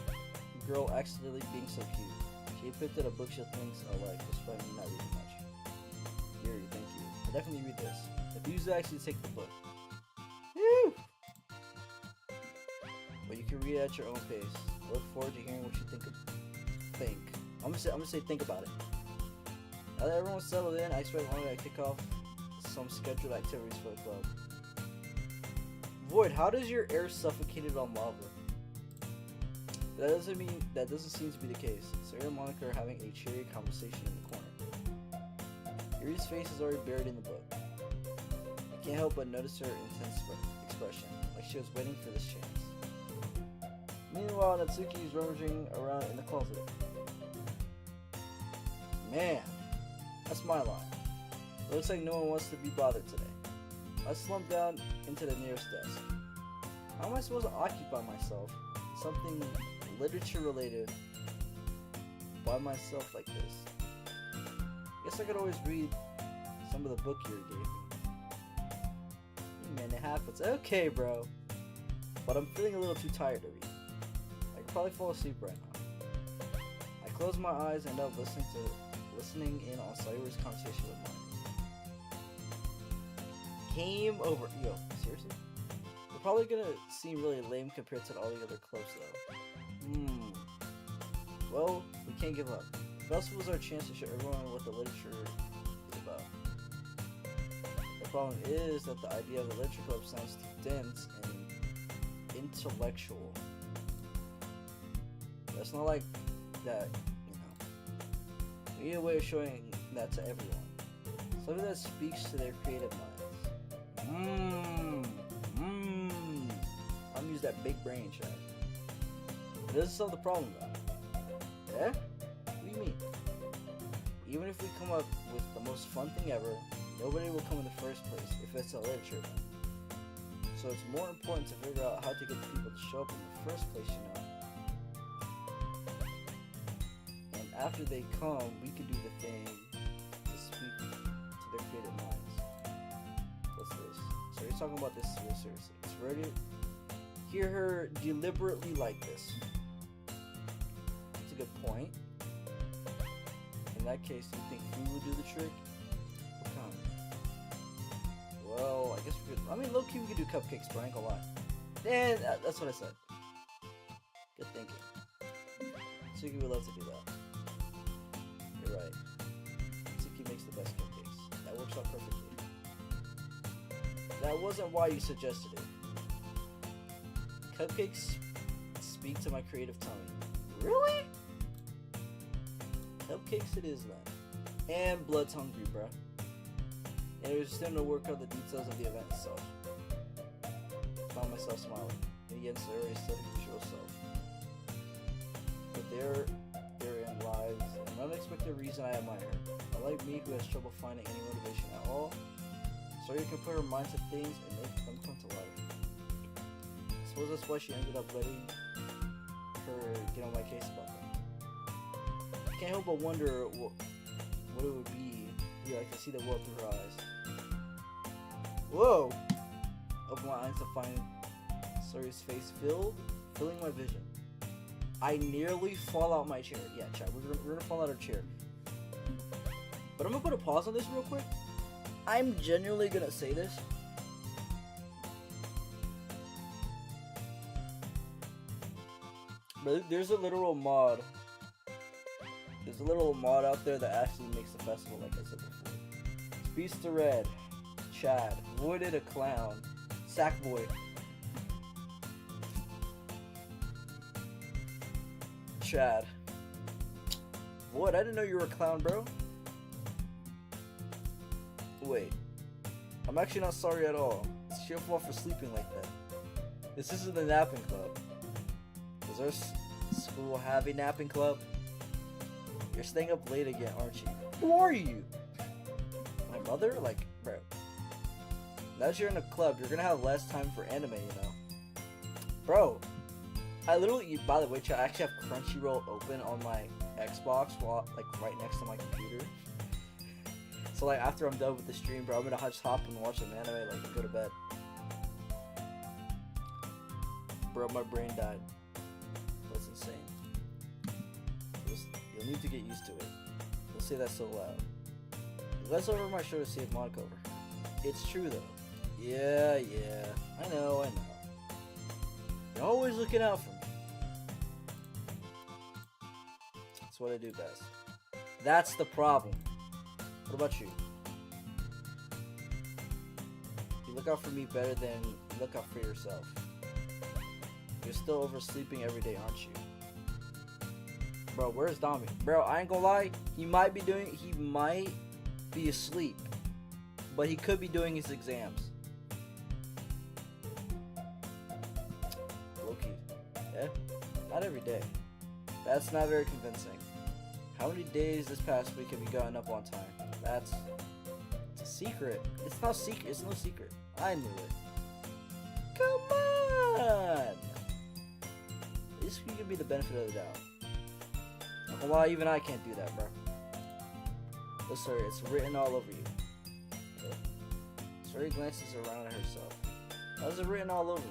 [SPEAKER 1] girl accidentally being so cute? He picked at a bookshelf things I like, despite me not reading much. Gary, thank you. I'll definitely read this. If you used to actually take the book. Woo! But you can read it at your own pace. I look forward to hearing what you think. I'm gonna say think about it. Now that everyone's settled in, I expect one to kick off some scheduled activities for the club. Void, how does your air suffocated on lava? That doesn't seem to be the case. Sarah and Monica are having a cheery conversation in the corner. Yuri's face is already buried in the book. I can't help but notice her intense expression, like she was waiting for this chance. Meanwhile, Natsuki is rummaging around in the closet. Man, that's my line. It looks like no one wants to be bothered today. I slumped down into the nearest desk. How am I supposed to occupy myself in something literature related by myself like this? Guess I could always read some of the book you gave me. Man, it happens. Okay, bro. But I'm feeling a little too tired to read. I could probably fall asleep right now. I close my eyes and end up listening in on Sayori's conversation with mine. Game over. Yo, seriously? They're probably gonna seem really lame compared to all the other clubs though. Well, we can't give up. Festivals are a chance to show everyone what the literature is about. The problem is that the idea of the literature club sounds too dense and intellectual. That's not like that, you know. We need a way of showing that to everyone. Something that speaks to their creative minds. I'm use that big brain, Chad. It doesn't solve the problem though. Yeah? What do you mean? Even if we come up with the most fun thing ever, nobody will come in the first place if it's a literature event. So it's more important to figure out how to get people to show up in the first place, you know. And after they come, we can do the thing to speak to their creative minds. What's this? So you're talking about this real seriously. It's ready to hear her deliberately like this. That's a good point. In that case, do you think food would do the trick? What kind? Well, I guess we could. I mean, low key, we could do cupcakes, but I ain't gonna lie. And that's what I said. Good thinking. Suki would love to do that. You're right. Suki makes the best cupcakes. That works out perfectly. That wasn't why you suggested it. Cupcakes speak to my creative tummy. Really? Cupcakes it is then. And blood's hungry, bruh. And it was just time to work out the details of the event itself. Found myself smiling. And again, Sarah said to show herself. But therein lies an unexpected reason I admire her. Unlike me, who has trouble finding any motivation at all, so you can put her mind to things and make them come to life. I suppose that's why she ended up letting her get on my case about that. I can't help but wonder what it would be. Yeah, I can see the world through her eyes. Whoa! Open my eyes to find Sori's face filling my vision. I nearly fall out my chair. Yeah, chat, we're gonna fall out our chair. But I'm gonna put a pause on this real quick. I'm genuinely gonna say this. But there's a literal mod. There's a little mod out there that actually makes the festival, like I said before. Beast to Red, Chad, Voided a Clown, Sackboy, Chad. Void, I didn't know you were a clown, bro. Wait, I'm actually not sorry at all. It's your fault for sleeping like that. This isn't the napping club. Does our school have a napping club? You're staying up late again, aren't you? Who are you? My mother? Like, bro. Now that you're in a club, you're gonna have less time for anime, you know? Bro, I literally, by the way, I actually have Crunchyroll open on my Xbox, while, like, right next to my computer. So, like, after I'm done with the stream, bro, I'm gonna just hop and watch some anime, like, and go to bed. Bro, my brain died. That's insane. You'll You'll need to get used to it. Don't say that so loud. Let's over my shoulder to save Monica over her. It's true though. Yeah. I know. You're always looking out for me. That's what I do best. That's the problem. What about you? You look out for me better than you look out for yourself. You're still oversleeping every day, aren't you? Bro, where's Dami? Bro, I ain't gonna lie. He might be asleep. But he could be doing his exams. Low-key. Yeah? Not every day. That's not very convincing. How many days this past week have you gotten up on time? It's a secret. It's not secret. It's no secret. I knew it. Come on! At least you give me the benefit of the doubt. Not gonna lie, even I can't do that, bro. Oh, sorry, it's written all over you. Okay. Sorry glances around at herself. How is it written all over me?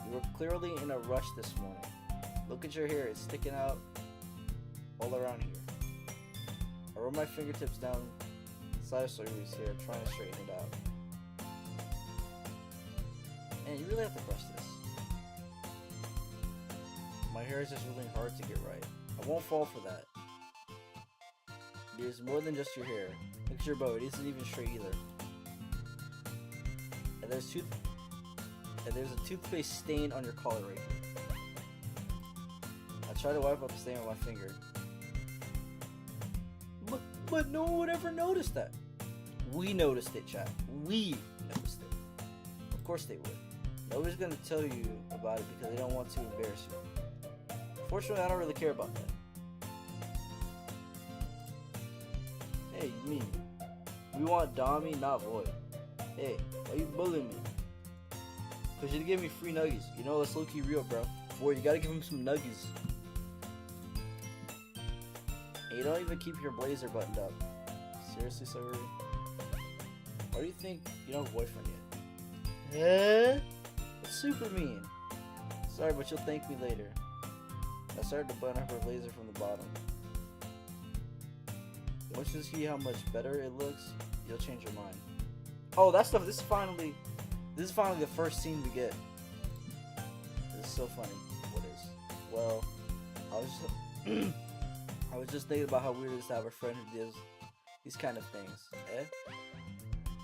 [SPEAKER 1] You were clearly in a rush this morning. Look at your hair, it's sticking out all around here. I roll my fingertips down side of Saru's hair, trying to straighten it out. Man, you really have to brush this. My hair is just really hard to get right. I won't fall for that. There's more than just your hair. Look at your bow, it isn't even straight either. And there's a toothpaste stain on your collar right here. I try to wipe up the stain with my finger. But no one would ever notice that. We noticed it, chat. We noticed it. Of course they would. Nobody's gonna tell you about it because they don't want to embarrass you. Fortunately, I don't really care about that. Hey, you mean we want Dami, not Void. Hey, why you bullying me? Cause you gave me free nuggies. You know that's low-key real, bro. Void, you gotta give him some nuggies. And you don't even keep your blazer buttoned up. Seriously, Saru? Why do you think you don't have a boyfriend yet? That's super mean. Sorry, but you'll thank me later. I started to button up her blazer from the bottom. Once you see how much better it looks, you'll change your mind. Oh, that stuff. This is finally the first scene we get. This is so funny. What is? Well, I was just thinking about how weird it is to have a friend who does these kind of things. Eh?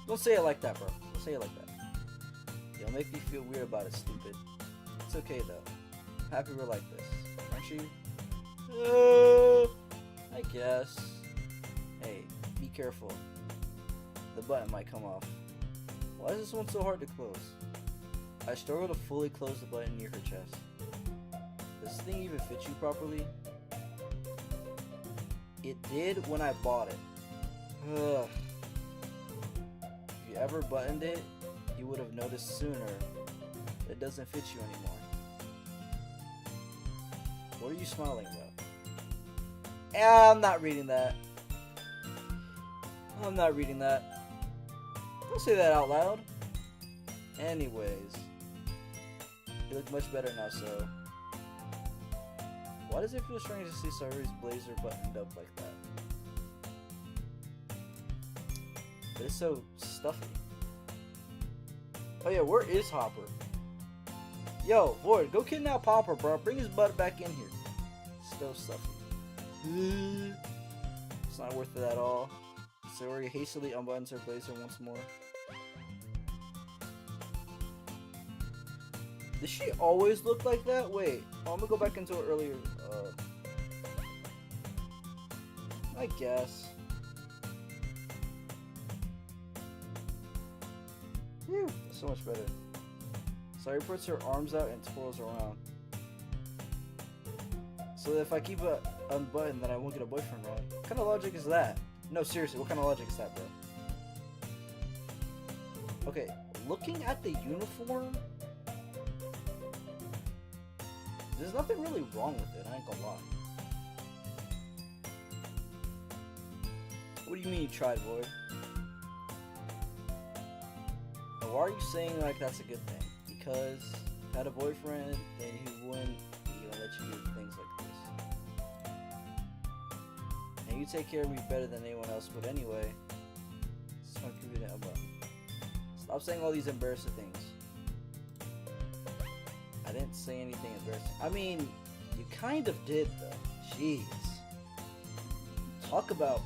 [SPEAKER 1] Don't say it like that, bro. Don't say it like that. You'll make me feel weird about it, stupid. It's okay though. I'm happy we're like this, aren't you? I guess. Hey, be careful. The button might come off. Why is this one so hard to close? I struggle to fully close the button near her chest. Does this thing even fit you properly? It did when I bought it. Ugh. If you ever buttoned it, you would have noticed sooner that it doesn't fit you anymore. What are you smiling about? I'm not reading that. I'm not reading that. Don't say that out loud. Anyways, you look much better now, so. Why does it feel strange to see Saru's blazer buttoned up like that? But it's so stuffy. Oh yeah, where is Hopper? Yo, Void, go kidnap Hopper, bro. Bring his butt back in here. So stuffy. It's not worth it at all. Saru hastily unbuttons her blazer once more. Does she always look like that? Wait, I'm gonna go back into it earlier. I guess. Phew, that's so much better. Saru puts her arms out and twirls around. So if I keep it unbuttoned, then I won't get a boyfriend, right? What kind of logic is that? No, seriously, what kind of logic is that, bro? Okay, looking at the uniform, there's nothing really wrong with it, I ain't gonna lie. What do you mean you tried, Void? And why are you saying like that's a good thing? Because if you had a boyfriend, then he wouldn't let you do things like this. you take care of me better than anyone else would anyway. Stop saying all these embarrassing things. I didn't say anything embarrassing. I mean, you kind of did though. Jeez. Talk about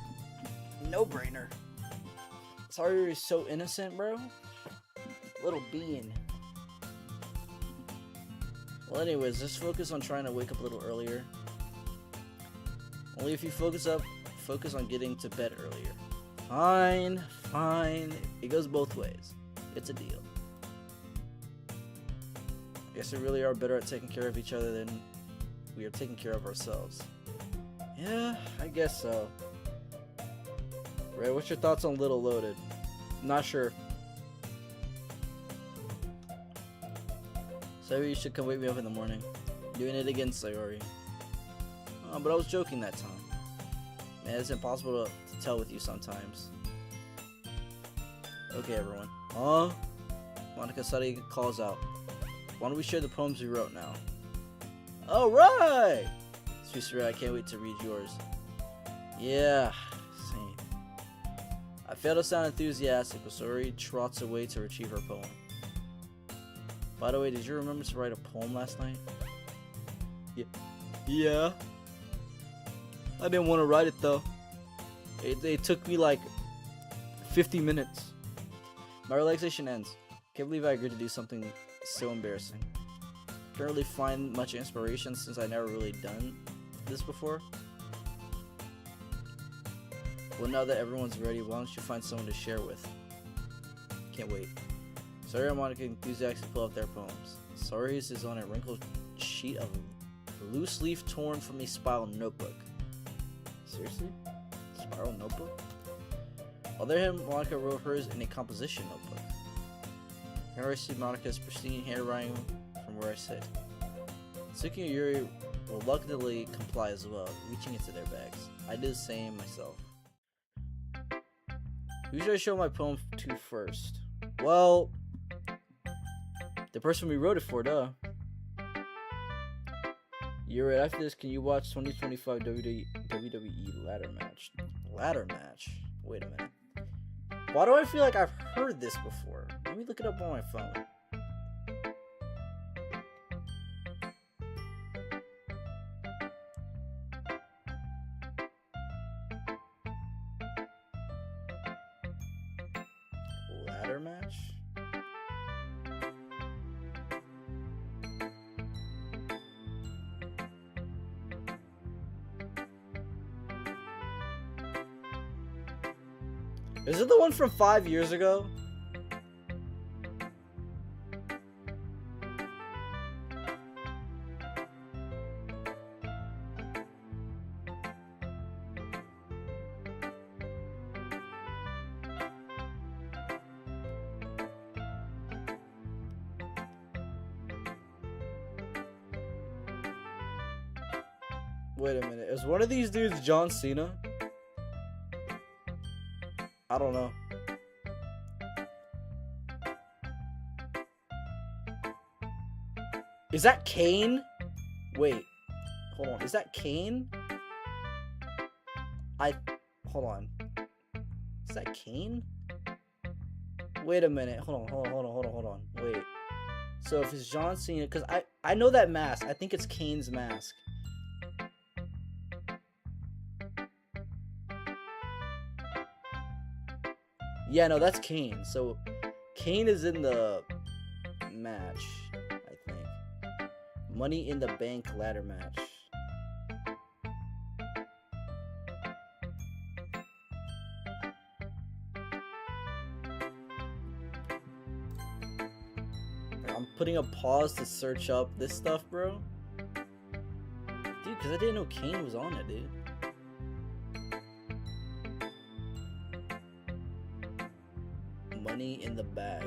[SPEAKER 1] no-brainer. Sorry you're so innocent, bro. Little bean. Well, anyways, just focus on trying to wake up a little earlier. Only if you focus on getting to bed earlier. Fine, fine. It goes both ways. It's a deal. I guess we really are better at taking care of each other than we are taking care of ourselves. Yeah, I guess so. Ray, what's your thoughts on Little Loaded? Not sure. Sayori, you should come wake me up in the morning. Doing it again, Sayori. Oh, but I was joking that time. Man, it's impossible to tell with you sometimes. Okay, everyone. Huh? Monica Sadi calls out. Why don't we share the poems we wrote now? Alright! Sweet Sarah, I can't wait to read yours. Yeah, same. I fail to sound enthusiastic, but Sayori trots away to retrieve her poem. By the way, did you remember to write a poem last night? Yeah. I didn't want to write it though. It took me like 50 minutes. My relaxation ends. Can't believe I agreed to do something so embarrassing. Can't really find much inspiration since I never really done this before. Well, now that everyone's ready, why don't you find someone to share with? Can't wait. Sorry, and Monica enthusiastically pull out their poems. Sorry's is on a wrinkled sheet of loose leaf torn from a spiral notebook. Seriously? Spiral notebook? On the other hand, Monica wrote hers in a composition notebook. Here I see Monica's pristine handwriting from where I sit. Suki and Yuri reluctantly comply as well, reaching into their bags. I did the same myself. Who should I show my poem to first? Well, the person we wrote it for, duh. Yuri, after this, can you watch 2025 WWE ladder match? Ladder match? Wait a minute. Why do I feel like I've heard this before? Let me look it up on my phone. Ladder match? Is it the one from 5 years ago? Wait a minute. Is one of these dudes John Cena? I don't know. Is that Kane? Wait. Hold on. Is that Kane? Hold on. Is that Kane? Wait a minute. Hold on. Wait. So if it's John Cena, because I know that mask. I think it's Kane's mask. Yeah, no, that's Kane. So Kane is in the match, I think. Money in the Bank ladder match. I'm putting a pause to search up this stuff, bro. Dude, because I didn't know Kane was on it, dude. Money in the Bag.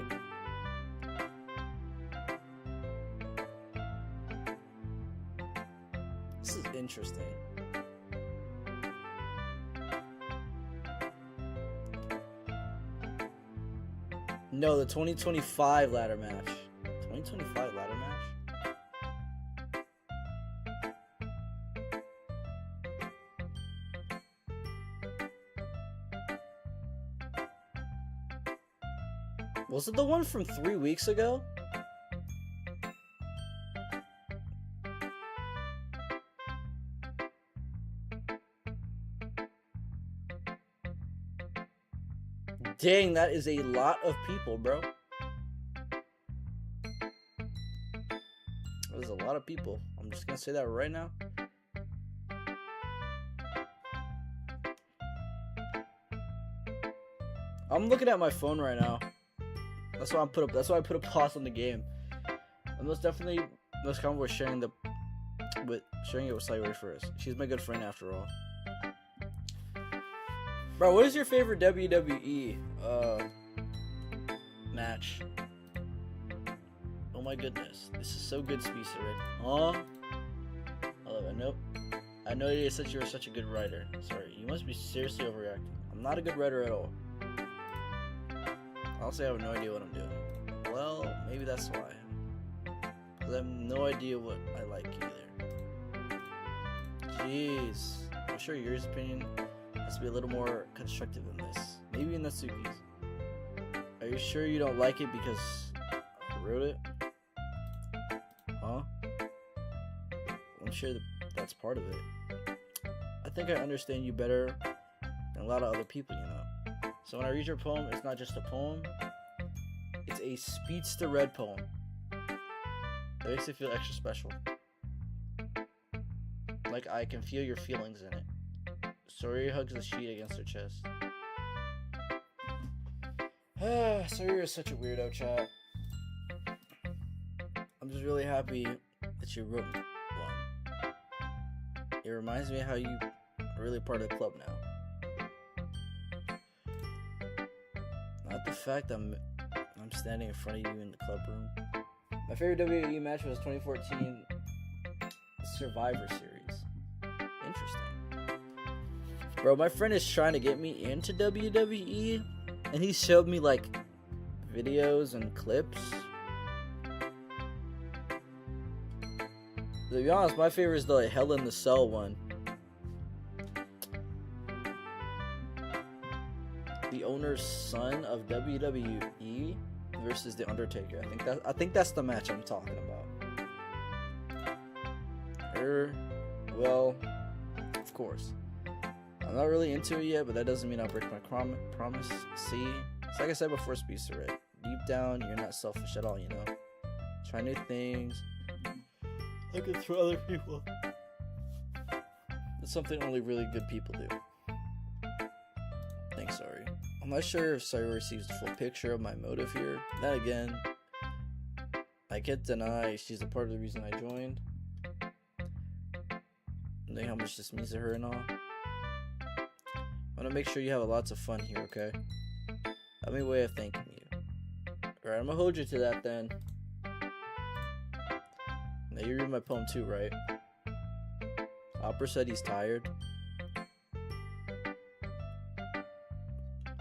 [SPEAKER 1] This is interesting. No, the 2025 ladder match. 2025 ladder match? Was it the one from 3 weeks ago? Dang, that is a lot of people, bro. There's a lot of people. I'm just gonna say that right now. I'm looking at my phone right now. That's why I put a pause on the game. And most definitely, most comfortable with sharing it with Sayori first. She's my good friend after all. Bro, what is your favorite WWE match? Oh my goodness, this is so good, Speedster Red. Huh? I know you're such a good writer. Sorry, you must be seriously overreacting. I'm not a good writer at all. I'll say I have no idea what I'm doing. Well, maybe that's why. Because I have no idea what I like either. Jeez. I'm sure your opinion has to be a little more constructive than this. Maybe in Natsuki's. Are you sure you don't like it because I wrote it? Huh? I'm sure that's part of it. I think I understand you better than a lot of other people, you know. So when I read your poem, it's not just a poem. It's a Speedster Red poem. That makes it feel extra special. Like I can feel your feelings in it. Sayori hugs the sheet against her chest. Sayori is such a weirdo, chat. I'm just really happy that you wrote one. It reminds me how you are really part of the club now. Not the fact I'm standing in front of you in the club room. My favorite WWE match was 2014 Survivor Series. Interesting. Bro, my friend is trying to get me into WWE, and he showed me like videos and clips. To be honest, my favorite is the like, Hell in the Cell one. The owner's son of WWE versus The Undertaker. I think that's the match I'm talking about. Well, of course. I'm not really into it yet, but that doesn't mean I'll break my promise. See, it's like I said before, Speedster Red. Deep down, you're not selfish at all, you know. Try new things. Look at for other people. It's something only really good people do. Thanks, sorry. I'm not sure if Sayori sees the full picture of my motive here. Then again, I can't deny she's a part of the reason I joined. Knowing how much this means to her and all. I want to make sure you have lots of fun here, okay? I have a way of thanking you. Alright, I'm gonna hold you to that then. Now you read my poem too, right? Opera said he's tired.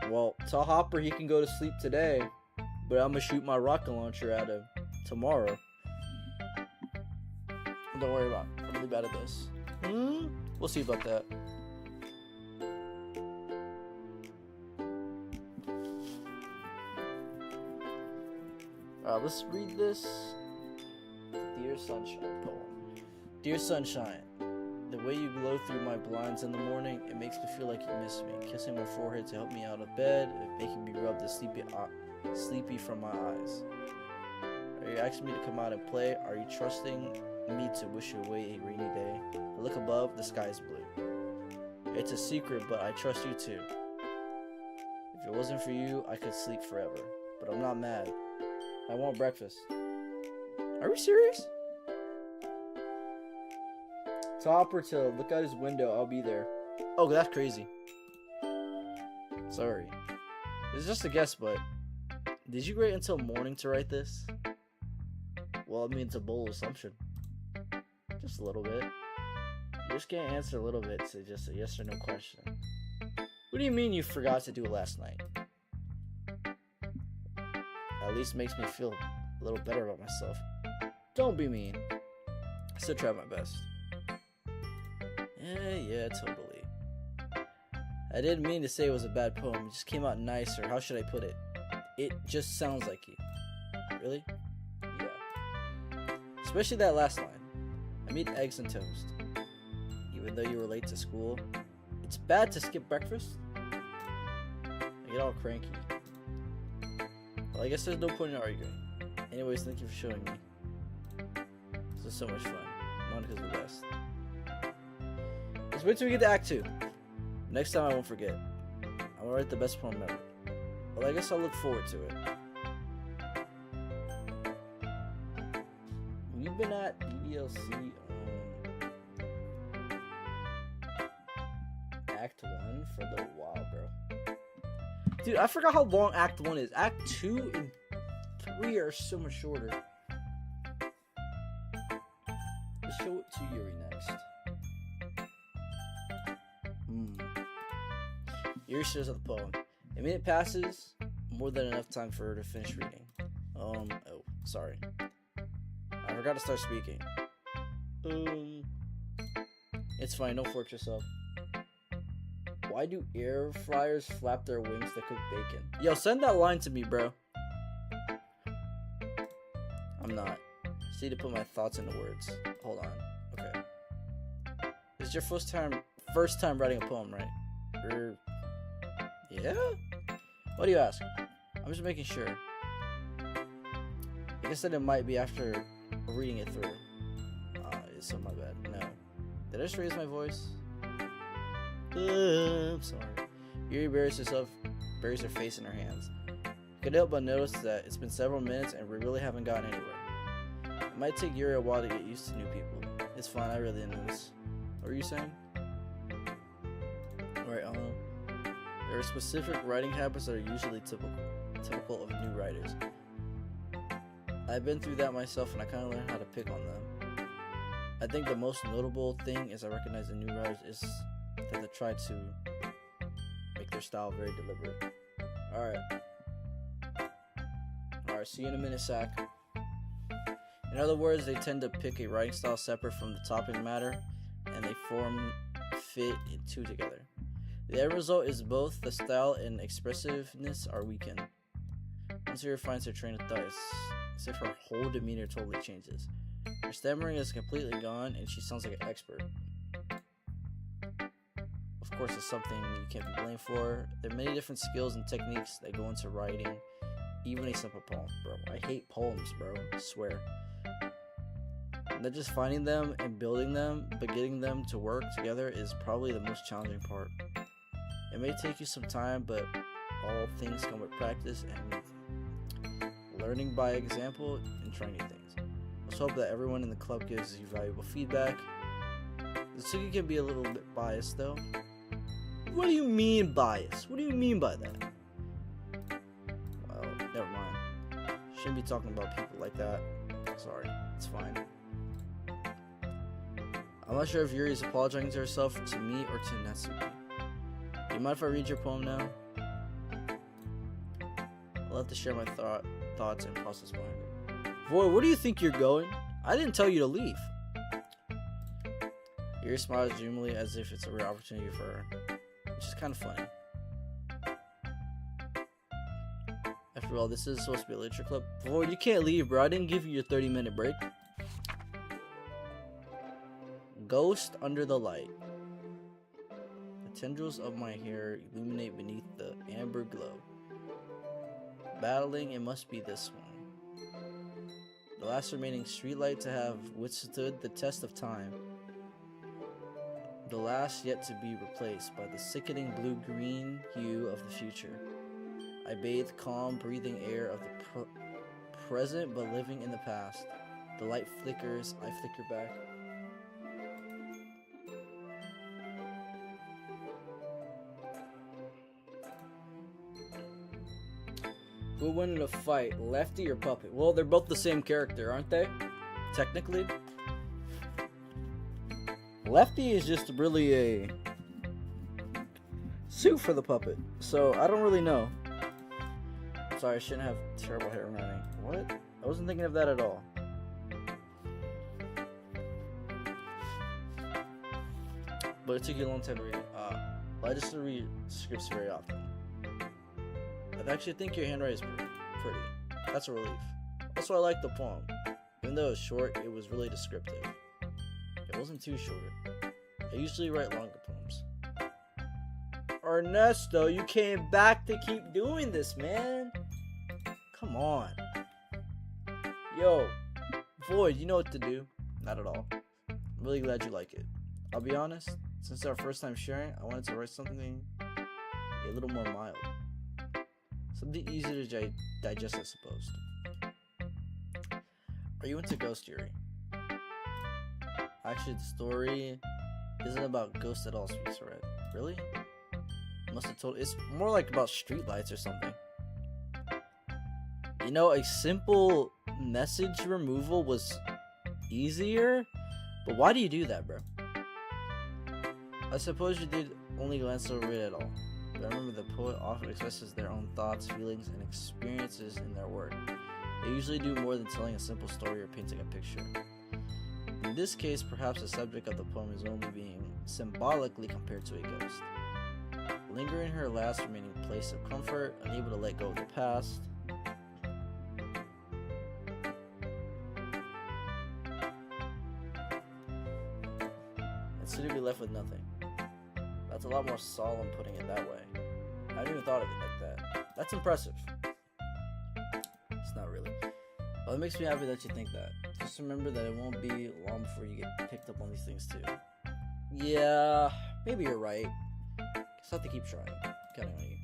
[SPEAKER 1] Well, tell Hopper he can go to sleep today, but I'm gonna shoot my rocket launcher at him tomorrow. Don't worry about it. I'm really bad at this. We'll see about that. Let's read this. Dear Sunshine poem. Dear Sunshine, the way you glow through my blinds in the morning, it makes me feel like you miss me. Kissing my forehead to help me out of bed, making me rub the sleepy from my eyes. Are you asking me to come out and play? Are you trusting me to wish you away a rainy day? I look above, the sky is blue. It's a secret, but I trust you too. If it wasn't for you, I could sleep forever. But I'm not mad. I want breakfast. Are we serious? Tell Hopper to look out his window. I'll be there. Oh, that's crazy. Sorry. It's just a guess, but did you wait until morning to write this? Well, I mean, it's a bold assumption. Just a little bit. You just can't answer a little bit to just a yes or no question. What do you mean you forgot to do it last night? At least makes me feel a little better about myself. Don't be mean. I still try my best. Yeah, totally. I didn't mean to say it was a bad poem. It just came out nicer. How should I put it? It just sounds like you. Really? Yeah. Especially that last line. I made eggs and toast. Even though you were late to school, it's bad to skip breakfast. I get all cranky. Well, I guess there's no point in arguing. Anyways, thank you for showing me. This is so much fun. Monica's the best. Let's wait till we get to Act 2. Next time I won't forget. I'm gonna write the best poem ever. Well, I guess I'll look forward to it. We've been at DDLC Act 1 for a little while, bro. Dude, I forgot how long Act 1 is. Act 2 and 3 are so much shorter. Let's show it to Yuri next. Yuri shares out the poem. A minute passes, more than enough time for her to finish reading. Oh, sorry. I forgot to start speaking. It's fine, don't force yourself. Why do air fryers flap their wings to cook bacon? Yo, send that line to me, bro. I'm not. Just need to put my thoughts into words. Hold on. Okay. This is your first time writing a poem, right? Yeah? Why do you ask? I'm just making sure. I guess that it might be after reading it through. It's so my bad. No. Did I just raise my voice? I'm sorry. Yuri buries her face in her hands. Couldn't help but notice that it's been several minutes and we really haven't gotten anywhere. It might take Yuri a while to get used to new people. It's fine, I really didn't notice. What were you saying? Alright, there are specific writing habits that are usually typical of new writers. I've been through that myself and I kind of learned how to pick on them. I think the most notable thing is I recognize in new writers is that they try to make their style very deliberate. Alright, see you in a minute, Sack. In other words, they tend to pick a writing style separate from the topic matter, and they fit in two together. The end result is both the style and expressiveness are weakened. Once Yuri finds her train of thought, it's as if her whole demeanor totally changes. Her stammering is completely gone, and she sounds like an expert. Of course, it's something you can't be blamed for. There are many different skills and techniques that go into writing, even a simple poem, bro. I hate poems, bro. I swear. Not just finding them and building them, but getting them to work together is probably the most challenging part. It may take you some time, but all things come with practice and learning by example and trying new things. Let's hope that everyone in the club gives you valuable feedback. The Suki can be a little bit biased though. What do you mean biased? What do you mean by that? Well, never mind. Shouldn't be talking about people like that. Sorry, it's fine. I'm not sure if Yuri is apologizing to herself, to me, or to Natsuki. Do you mind if I read your poem now? I'll have to share my thoughts and process behind it. Boy, where do you think you're going? I didn't tell you to leave. Yuri smiles genuinely as if it's a real opportunity for her, which is kind of funny. After all, this is supposed to be a literature club. Boy, you can't leave, bro. I didn't give you your 30-minute break. Ghost under the light. The tendrils of my hair illuminate beneath the amber glow. Battling, it must be this one. The last remaining streetlight to have withstood the test of time. The last yet to be replaced by the sickening blue-green hue of the future. I bathe calm, breathing air of the present, but living in the past. The light flickers, I flicker back. Who would win in a fight, Lefty or Puppet? Well, they're both the same character, aren't they? Technically. Lefty is just really a suit for the Puppet, so I don't really know. Sorry, I shouldn't have terrible hair running. What? I wasn't thinking of that at all. But it took you a long time to read. Well, I just read scripts very often. I actually think your handwriting is pretty. That's a relief. Also, I like the poem. Even though it was short, it was really descriptive. It wasn't too short. I usually write longer poems. Ernesto, you came back to keep doing this, man. Come on. Yo, Void, you know what to do. Not at all. I'm really glad you like it. I'll be honest, since our first time sharing, I wanted to write something a little more mild. Something easier to digest, I suppose. Are you into ghost theory? Actually, the story isn't about ghosts at all, Speaks Red. Really? Must have told. It's more like about streetlights or something. You know, a simple message removal was easier, but why do you do that, bro? I suppose you did only glance over it at all. But remember, the poet often expresses their own thoughts, feelings, and experiences in their work. They usually do more than telling a simple story or painting a picture. In this case, perhaps the subject of the poem is only being symbolically compared to a ghost. Lingering in her last remaining place of comfort, unable to let go of the past. And soon to be left with nothing. That's a lot more solemn putting it that way. I hadn't even thought of it like that. That's impressive. It's not really. But it makes me happy that you think that. Just remember that it won't be long before you get picked up on these things too. Yeah, maybe you're right. Just have to keep trying. Counting on you.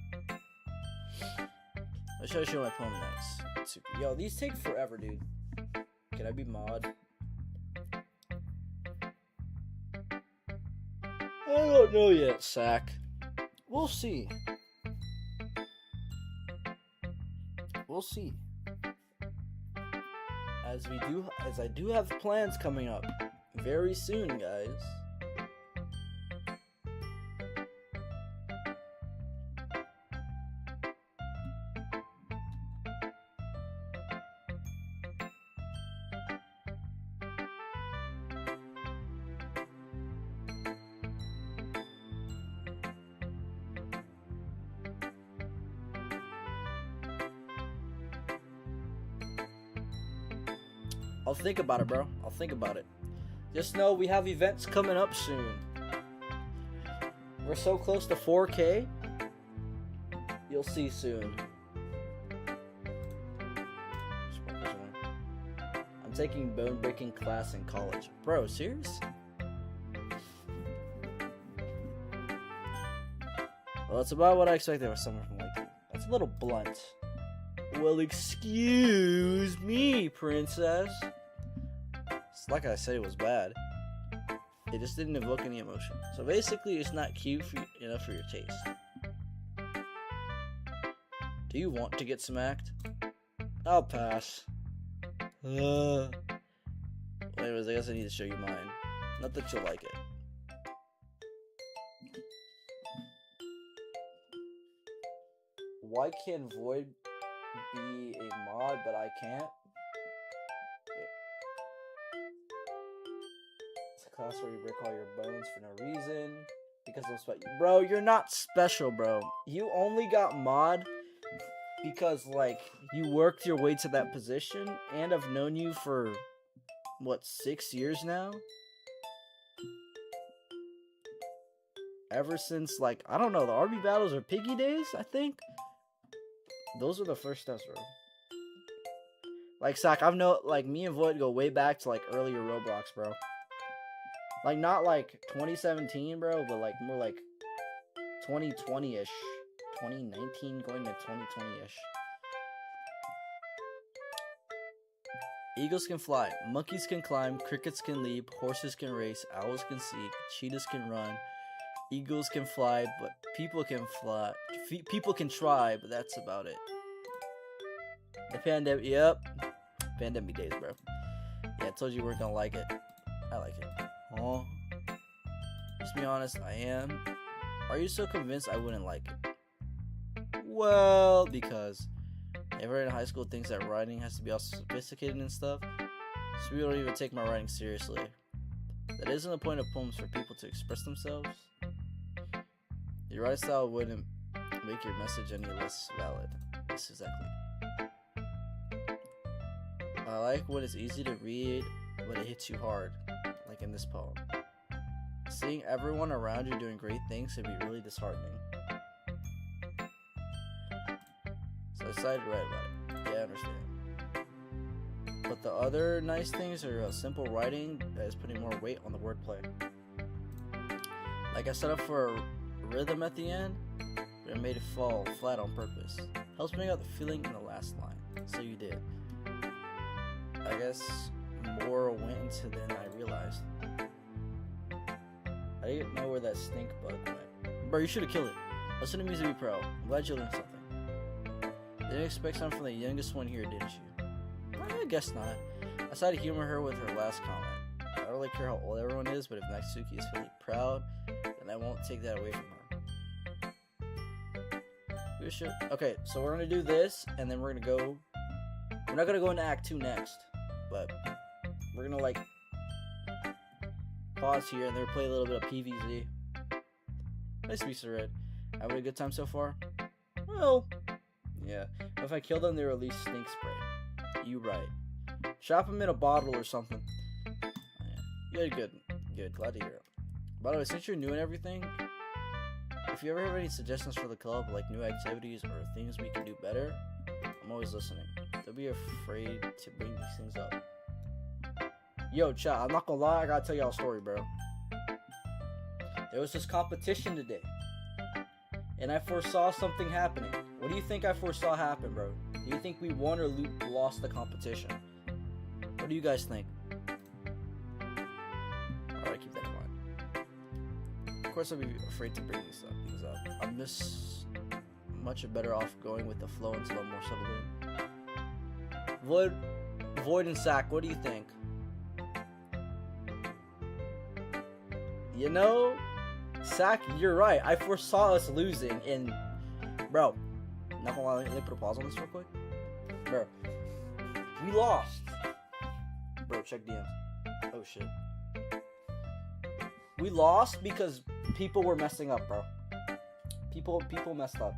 [SPEAKER 1] I'll try to show my poem next. Yo, these take forever, dude. Can I be mod? I don't know yet, Sack. We'll see. We'll see. As I do have plans coming up very soon, guys. I'll think about it, bro. I'll think about it. Just know we have events coming up soon. We're so close to 4K. You'll see soon. I'm taking bone breaking class in college. Bro, serious? Well, that's about what I expected with someone from like you. That's a little blunt. Well, excuse me, princess. It's like I said, it was bad. It just didn't evoke any emotion. So basically, it's not cute enough for your taste. Do you want to get smacked? I'll pass. Anyways, I guess I need to show you mine. Not that you'll like it. Why can Void be a mod, but I can't? It's a class where you break all your bones for no reason. Because they'll sweat you. Bro, you're not special, bro. You only got mod because, like, you worked your way to that position, and I've known you for, what, 6 years now? Ever since, like, I don't know, the RB battles or Piggy days, I think? Those were the first steps, bro. Like, Sack, I've known, like, me and Void go way back to, like, earlier Roblox, bro. Like, not, like, 2017, bro, but, like, more like 2020-ish. 2019 going to 2020-ish. Eagles can fly, monkeys can climb, crickets can leap, horses can race, owls can seek, cheetahs can run, eagles can fly, but people can fly. People can try, but that's about it. The pandemic, yep. Pandemic days, bro. Yeah, I told you we weren't gonna like it. I like it. Oh. Just be honest, I am. Are you so convinced I wouldn't like it? Well, because everyone in high school thinks that writing has to be all sophisticated and stuff, so we don't even take my writing seriously. That isn't the point of poems, for people to express themselves. Your writing style wouldn't make your message any less valid. Yes, exactly. I like when it's easy to read, but it hits you hard, like in this poem. Seeing everyone around you doing great things can be really disheartening. So I decided to write about it. Yeah, I understand. But the other nice things are simple writing that is putting more weight on the wordplay. Like I set up for a rhythm at the end, but I made it fall flat on purpose. Helps bring out the feeling in the last line. So you did. I guess more went into than I realized. I didn't know where that stink bug went. Bro, you should have killed it. Listen to Music Be Pro. I'm glad you learned something. Didn't expect something from the youngest one here, didn't you? I guess not. I decided to humor her with her last comment. I don't really care how old everyone is, but if Natsuki is feeling proud, then I won't take that away from her. We should. Okay, so we're gonna do this, and then we're gonna go. We're not gonna go into Act 2 next, but we're gonna like pause here and then play a little bit of PVZ. Nice piece of red. Having a good time so far? Well, yeah. If I kill them, they release stink spray. You right. Shop them in a bottle or something. Oh, yeah. Good. Glad to hear it. By the way, since you're new and everything, if you ever have any suggestions for the club, like new activities or things we can do better, I'm always listening. Don't be afraid to bring these things up. Yo, chat, I'm not gonna lie, I gotta tell y'all a story, bro. There was this competition today, and I foresaw something happening. What do you think I foresaw happen, bro? Do you think we won or lost the competition? What do you guys think? Alright, keep that in mind. Of course, I'll be afraid to bring these things up. I'm just much better off going with the flow until I'm more settled in. Void and Sack, what do you think? You know, Sack, you're right. I foresaw us losing, and bro, not gonna lie, let me put a pause on this real quick. Bro, we lost. Bro, check DMs. Oh shit. We lost because people were messing up, bro. People messed up.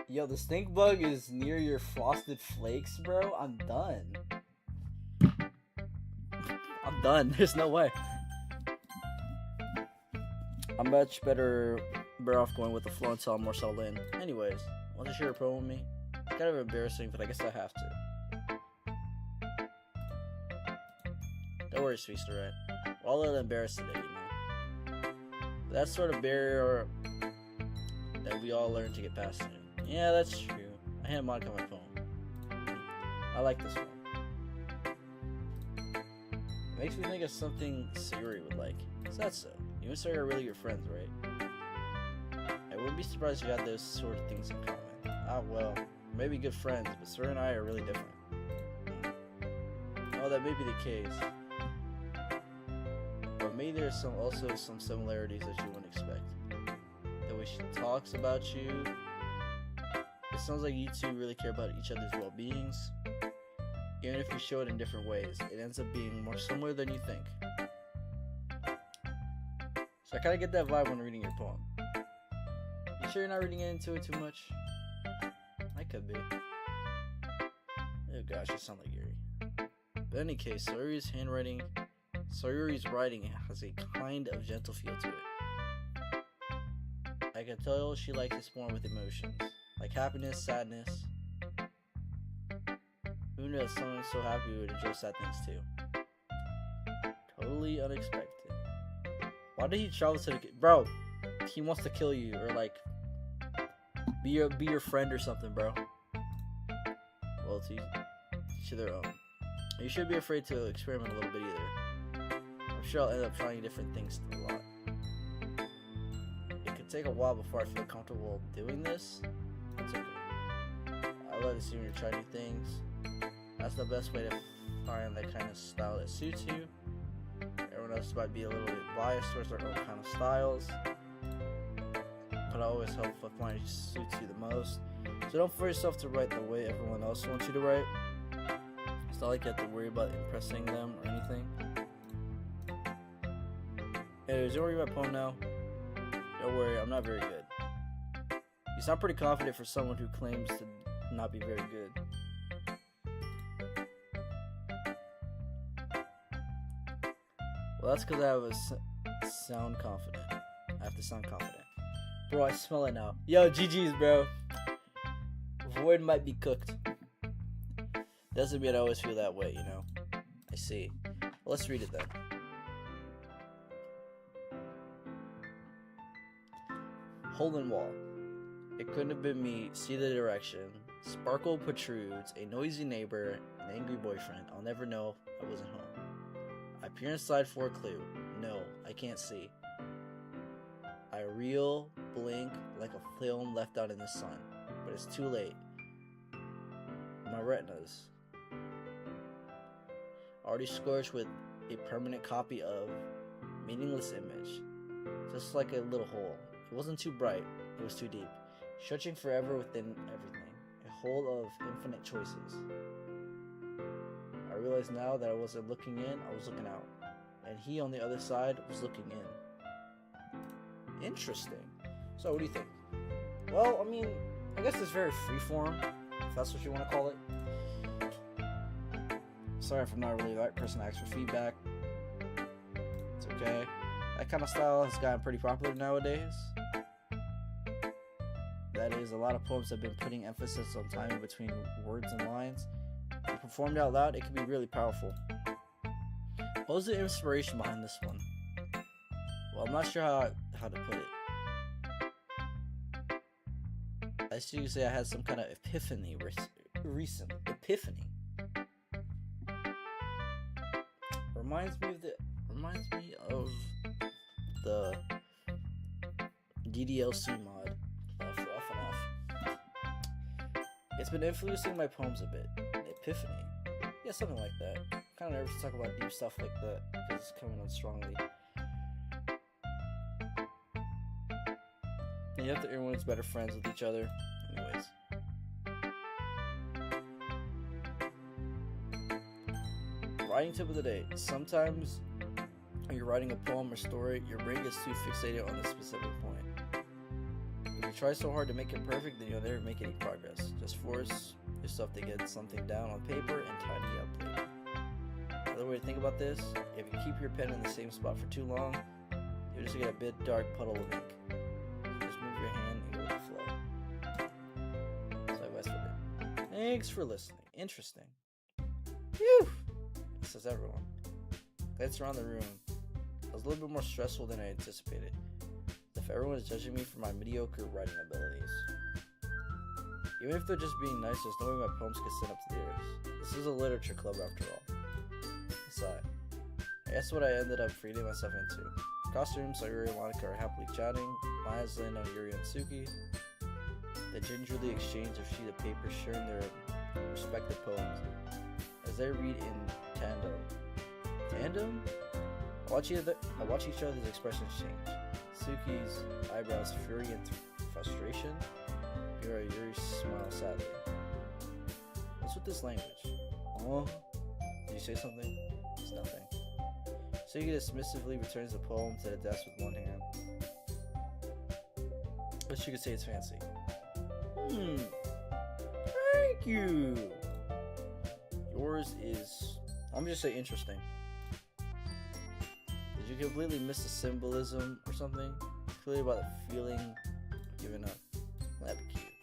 [SPEAKER 1] Yo, the stink bug is near your frosted flakes, bro. I'm done. I'm done. There's no way. I'm much better off going with the flow until I'm more settled in. Anyways, want to share a poem with me? It's kind of embarrassing, but I guess I have to. Don't worry, Feaster, right? We're all a little embarrassed today, you know. But that's sort of barrier that we all learn to get past soon. Yeah, that's true. I had Monica on my phone. I like this one. It makes me think of something Sayuri would like. Is that so? You and Sayuri are really your friends, right? I wouldn't be surprised if you had those sort of things in common. Ah, well, maybe good friends, but Sayuri and I are really different. Oh, that may be the case. But maybe there's also some similarities that you wouldn't expect. The way she talks about you. It sounds like you two really care about each other's well-beings. Even if you show it in different ways, it ends up being more similar than you think. So I kind of get that vibe when reading your poem. You sure you're not reading into it too much? I could be. Oh gosh, you sound like Yuri. But in any case, Sayuri's writing has a kind of gentle feel to it. I can tell she likes this poem with emotions. Like happiness, sadness. Who knows, someone so happy would enjoy sad things too. Totally unexpected. Why did he travel to the... Bro, he wants to kill you, or like be your friend or something, bro. Well, to their own. You shouldn't be afraid to experiment a little bit either. I'm sure I'll end up trying different things a lot. It could take a while before I feel comfortable doing this. It's okay. I love to see when you try new things. That's the best way to find that kind of style that suits you. Everyone else might be a little bit biased towards their own kind of styles. could always help if mine suits you the most. So don't force yourself to write the way everyone else wants you to write. It's not like you have to worry about impressing them or anything. Anyways, you want to read my poem now? Don't worry, I'm not very good. You sound pretty confident for someone who claims to not be very good. Well, that's because I have a sound confident. I have to sound confident. Bro, I smell it now. Yo, GG's, bro. Void might be cooked. Doesn't mean I always feel that way, you know? I see. Well, let's read it then. Hole in wall. It couldn't have been me. See the direction. Sparkle protrudes. A noisy neighbor. An angry boyfriend. I'll never know I wasn't home. I peer inside for a clue. No, I can't see. I reel, blink like a film left out in the sun. But it's too late. My retinas. Already scorched with a permanent copy of meaningless image. Just like a little hole. It wasn't too bright. It was too deep. Stretching forever within everything. A hole of infinite choices. I realize now that I wasn't looking in, I was looking out. And he on the other side was looking in. Interesting. So what do you think? Well, I mean, I guess it's very freeform, if that's what you want to call it. Sorry if I'm not really the right person to ask for feedback. It's okay. That kind of style has gotten pretty popular nowadays. That is, a lot of poems have been putting emphasis on timing between words and lines. When performed out loud, it can be really powerful. What was the inspiration behind this one? Well, I'm not sure how to put it. I see you say I had some kind of epiphany recent. Epiphany. Reminds me of the DDLC mod for FNF. It's been influencing my poems a bit. Epiphany. Yeah, something like that. I'm kind of nervous to talk about deep stuff like that because it's coming on strongly. And you have to everyone's better friends with each other. Anyways. Writing tip of the day. Sometimes when you're writing a poem or story, your brain gets too fixated on the specific point. If you try so hard to make it perfect, then you'll never make any progress. Just force yourself to get something down on paper and tidy up later. Another way to think about this, if you keep your pen in the same spot for too long, you'll just get a big dark puddle of ink. So just move your hand and go with the flow. So that's for it. Thanks for listening. Interesting. Phew! Says everyone. Glance around the room. It was a little bit more stressful than I anticipated. If everyone is judging me for my mediocre writing abilities. Even if they're just being nice, there's no way my poems could stand up to theirs. This is a literature club after all. Aside. I guess what I ended up freeing myself into. Costumes, Sayuri and Monica are happily chatting. My eyes land on Yuri and Suki. They gingerly exchange a sheet of paper sharing their respective poems. As they read in tandem. Tandem? I watch each other's expressions change. Suki's eyebrows fury and frustration. Yuri smiles sadly. What's with this language? Oh? Did you say something? It's nothing. Suki dismissively returns the poem to the desk with one hand. But you could say it's fancy. Thank you! Yours is, I'm just say interesting. Did you completely miss the symbolism or something? Clearly about the feeling of giving up. That'd be cute.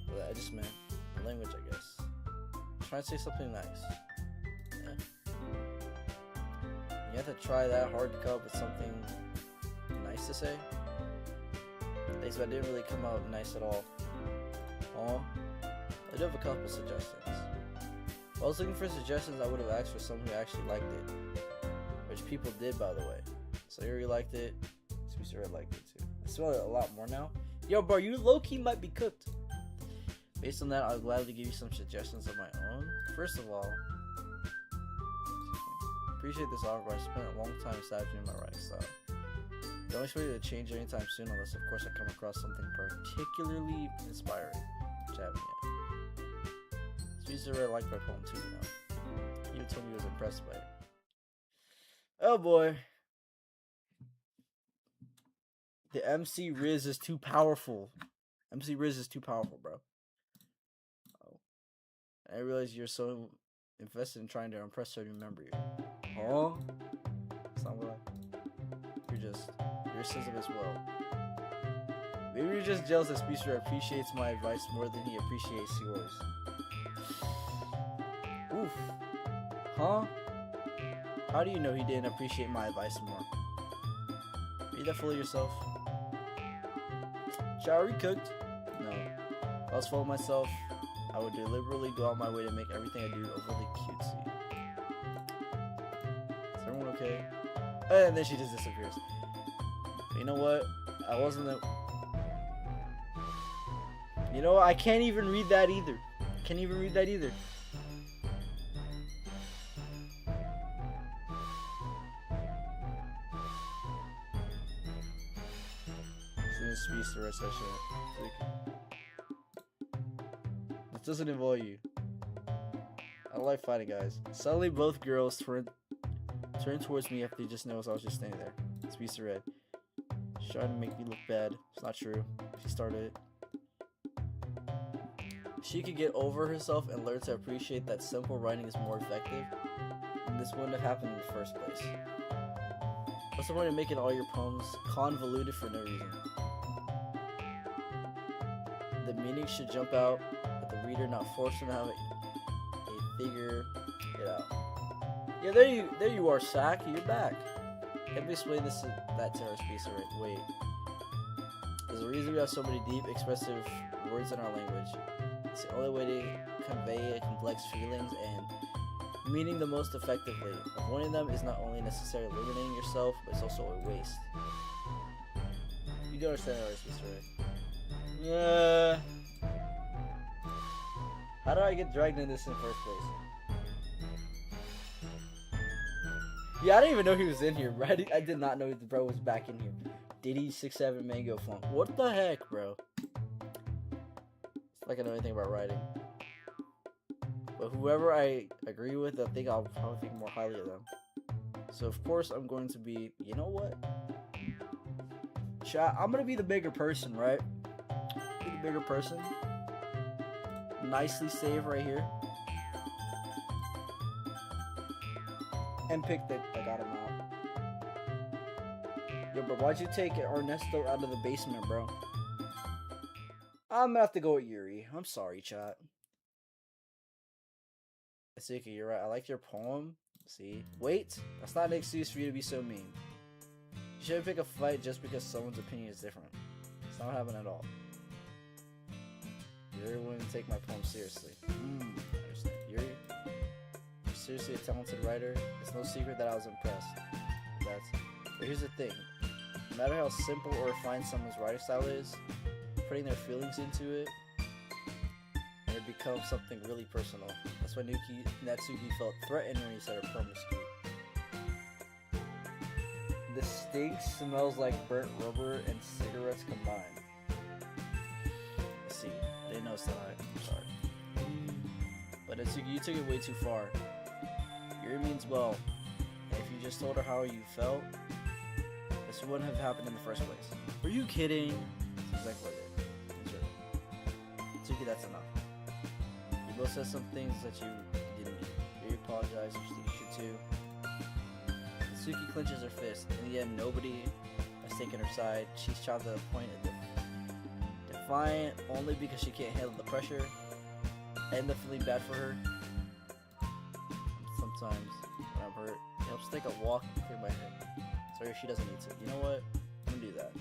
[SPEAKER 1] But I just meant the language, I guess. Try and say something nice. Yeah. You have to try that hard to come up with something nice to say. Thanks, but it didn't really come out nice at all. Oh. I do have a couple suggestions. If I was looking for suggestions, I would have asked for someone who actually liked it. Which people did, by the way. So Yuri liked it. Sweet Red liked it too. I smell it a lot more now. Yo, bro, you low-key might be cooked. Based on that, I'll gladly give you some suggestions of my own. First of all, appreciate this offer, but I spent a long time establishing my writing style. Don't expect it to change anytime soon unless, of course, I come across something particularly inspiring, which I haven't yet. Caesar liked my poem too, you know. He even told me he was impressed by it. Oh boy. The MC Riz is too powerful. MC Riz is too powerful, bro. Oh. I realize you're so invested in trying to impress her to remember you. Huh? It's not what you're sensitive as well. Maybe you're just jealous that Speedster appreciates my advice more than he appreciates yours. Oof. Huh? How do you know he didn't appreciate my advice more? Read that fully yourself. Shower cooked? No. If I was full of myself, I would deliberately go out my way to make everything I do overly cutesy. Is everyone okay? And then she just disappears. But you know what? I wasn't the... You know what? I can't even read that either. Can't even read that either. Speaks the rest of that shit. This doesn't involve you. I don't like fighting, guys. Suddenly, both girls turned towards me after they just noticed I was just standing there. Speaks the red. She's trying to make me look bad. It's not true. She started it. She could get over herself and learn to appreciate that simple writing is more effective, and this wouldn't have happened in the first place. What's the point of making all your poems convoluted for no reason? The meaning should jump out at the reader, not force him to have a figure it out. Yeah, there you are, Sack. You're back. Let me explain that to our speaker. Wait. There's a reason we have so many deep, expressive words in our language. It's the only way to convey complex feelings and meaning the most effectively. Avoiding them is not only necessarily limiting yourself, but it's also a waste. You do understand our speaker, right? How did I get dragged into this in the first place? Yeah, I didn't even know he was in here, bro. I did not know the bro was back in here. Diddy 6'7" Mango Flunk. What the heck, bro? It's like I know anything about writing. But whoever I agree with, I think I'll probably think more highly of them. So of course I'm going to be, you know what? Chat, I'm gonna be the bigger person, right? Be the bigger person. Nicely save right here. And pick the... I got him out. Yo, bro, why'd you take Ernesto out of the basement, bro? I'm gonna have to go with Yuri. I'm sorry, chat. Asuka, you're right. I like your poem. See? Wait. That's not an excuse for you to be so mean. You shouldn't pick a fight just because someone's opinion is different. It's not what happened at all. Yuri wouldn't take my poem seriously. I understand. Yuri, you're seriously a talented writer. It's no secret that I was impressed. But here's the thing. No matter how simple or refined someone's writing style is, putting their feelings into it, and it becomes something really personal. That's why Natsuki felt threatened when he said her poem was cute. The stink smells like burnt rubber and cigarettes combined. Let's see. I didn't notice that. I'm sorry. But Natsuki, you took it way too far. Yuri means well. And if you just told her how you felt, this wouldn't have happened in the first place. Were you kidding? That's exactly what I did. Natsuki, that's enough. You both said some things that you didn't mean. Yuri apologized, which you should too. Natsuki clenches her fist. In the end, nobody has taken her side. She's chopped to the point of defiant only because she can't handle the pressure and the feeling bad for her. Sometimes when I'm hurt, it helps to take a walk and clear my head. Sorry, she doesn't need to. You know what? I'm gonna do that.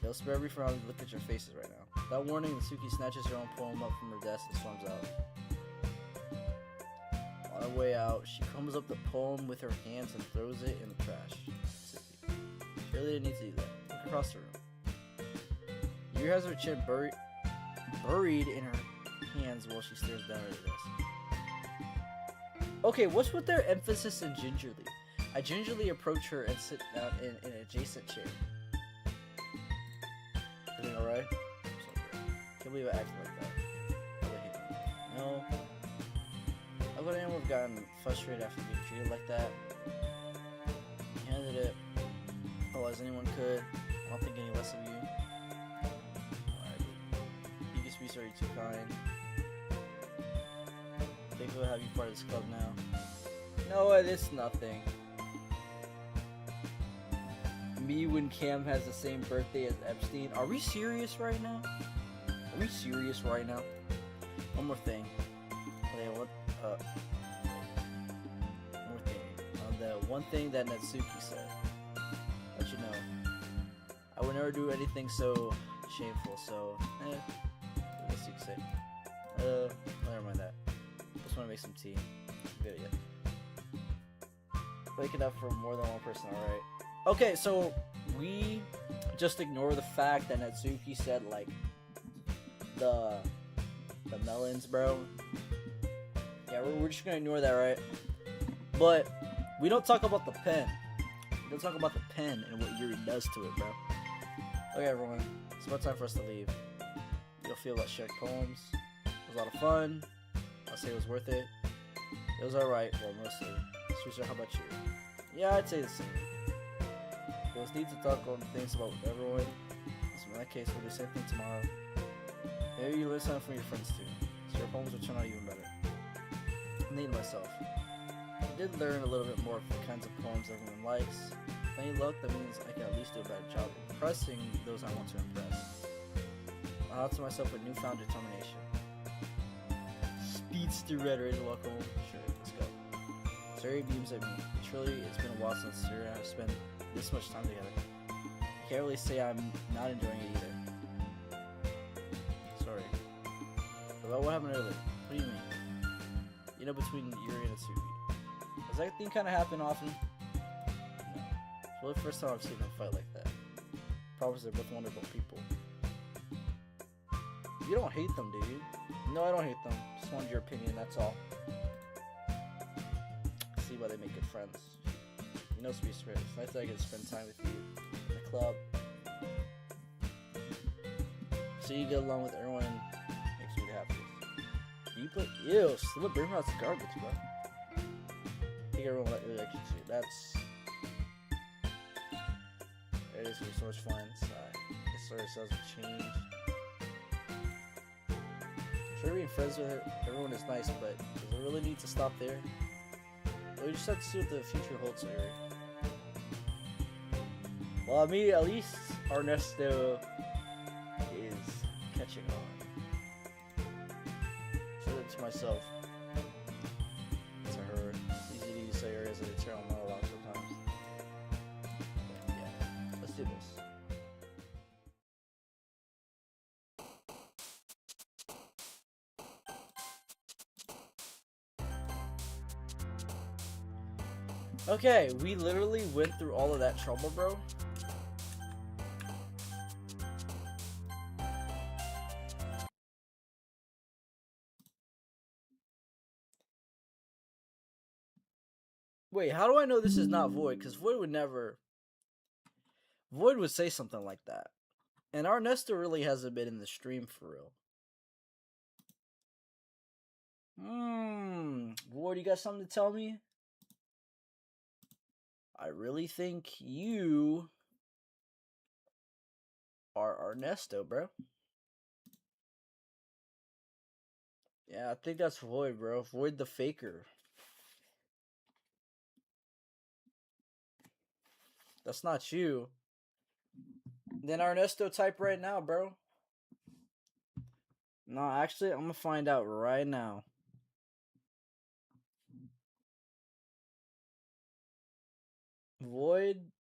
[SPEAKER 1] It'll spare me from having to look at your faces right now. Without warning, Natsuki snatches her own poem up from her desk and storms out. On her way out, she crumbles up the poem with her hands and throws it in the trash. Natsuki. She really didn't need to do that. Look across the room. Yuri has her chin buried in her hands while she stares down at her desk. Okay, what's with their emphasis in gingerly? I gingerly approach her and sit down in an adjacent chair. Everything alright? Can't believe I acted like that. Probably hate me. No. I would anyone have gotten frustrated after being treated like that. You handled it well as anyone could. I don't think any less of you. Alright. Biggest piece, are you too kind? I think we'll have you part of this club now. No, it's nothing. Me when Cam has the same birthday as Epstein. Are we serious right now? Are we serious right now? One more thing. Okay, one more thing. The one thing that Natsuki said. Let you know. I would never do anything so shameful, so I guess you could say. Never mind that. Just wanna make some tea. Good yet. Waking up for more than one person, alright. Okay, so we just ignore the fact that Natsuki said like the melons, bro. Yeah, we're just gonna ignore that, right? But we don't talk about the pen. We don't talk about the pen and what Yuri does to it, bro. Okay, everyone, it's about time for us to leave. You'll feel about shared poems. It was a lot of fun. I'll say it was worth it. It was alright, well, mostly. Susan, how about you? Yeah, I'd say the same. It was neat to talk on things about with everyone. So in that case, we'll do the same thing tomorrow. Maybe you learn something from your friends too, so your poems will turn out even better. I named myself. I did learn a little bit more of the kinds of poems everyone likes. With any luck, that means I can at least do a better job impressing those I want to impress. I thought to myself with newfound determination. Speedster Red, ready to walk home? Sure, let's go. Sari beams at me. It's been a while since Sari and I have spent this much time together. I can't really say I'm not enjoying it either. Sorry. About what happened earlier? What do you mean? You know, between Yuri and Atsuki. Does that thing kind of happen often? No. It's really the first time I've seen them fight like that. Probably they're both wonderful people. You don't hate them, do you? No, I don't hate them. Just wanted your opinion, that's all. See why they make good friends. You know, Speed Spirit, it's nice that I get to spend time with you in the club. So you get along with everyone makes me the happiest. Do you put still bring out the garbage, bro. I think everyone really likes you too. That's it is gonna be so much fun. This sort of cells will change. Sure, being friends with everyone is nice, but does it really need to stop there? We just have to see what the future holds, Eric. Well, I mean, at least Ernesto is catching on. I said it to myself. To her. It's easy to use Sayori as an eternal monologue sometimes. But yeah, let's do this. Okay, we literally went through all of that trouble, bro. Wait, how do I know this is not Void? Because Void would never... Void would say something like that. And Ernesto really hasn't been in the stream for real. Void, you got something to tell me? I really think you are Ernesto, bro. Yeah, I think that's Void, bro. Void the Faker. That's not you. Then Ernesto type right now, bro. No, actually, I'm gonna find out right now. Void,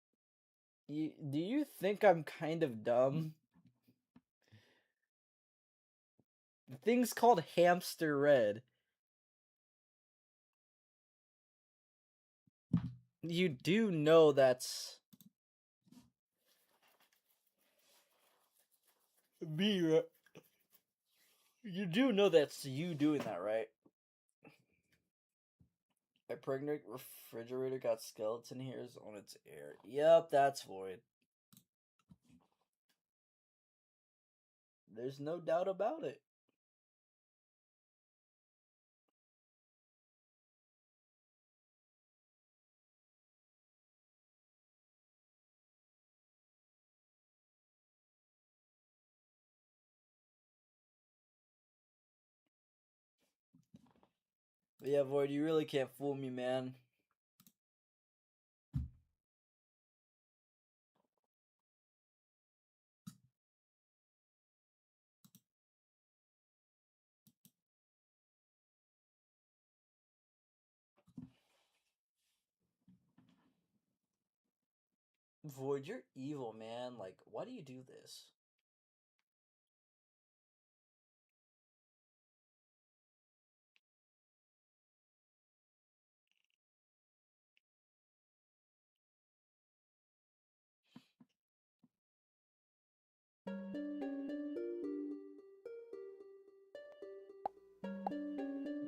[SPEAKER 1] do you think I'm kind of dumb? The thing's called Hamster Red. You do know that's me, right? You do know that's you doing that, right? A pregnant refrigerator got skeleton hairs on its air. Yep, that's Void. There's no doubt about it. But yeah, Void, you really can't fool me, man. Void, you're evil, man. Like, why do you do this?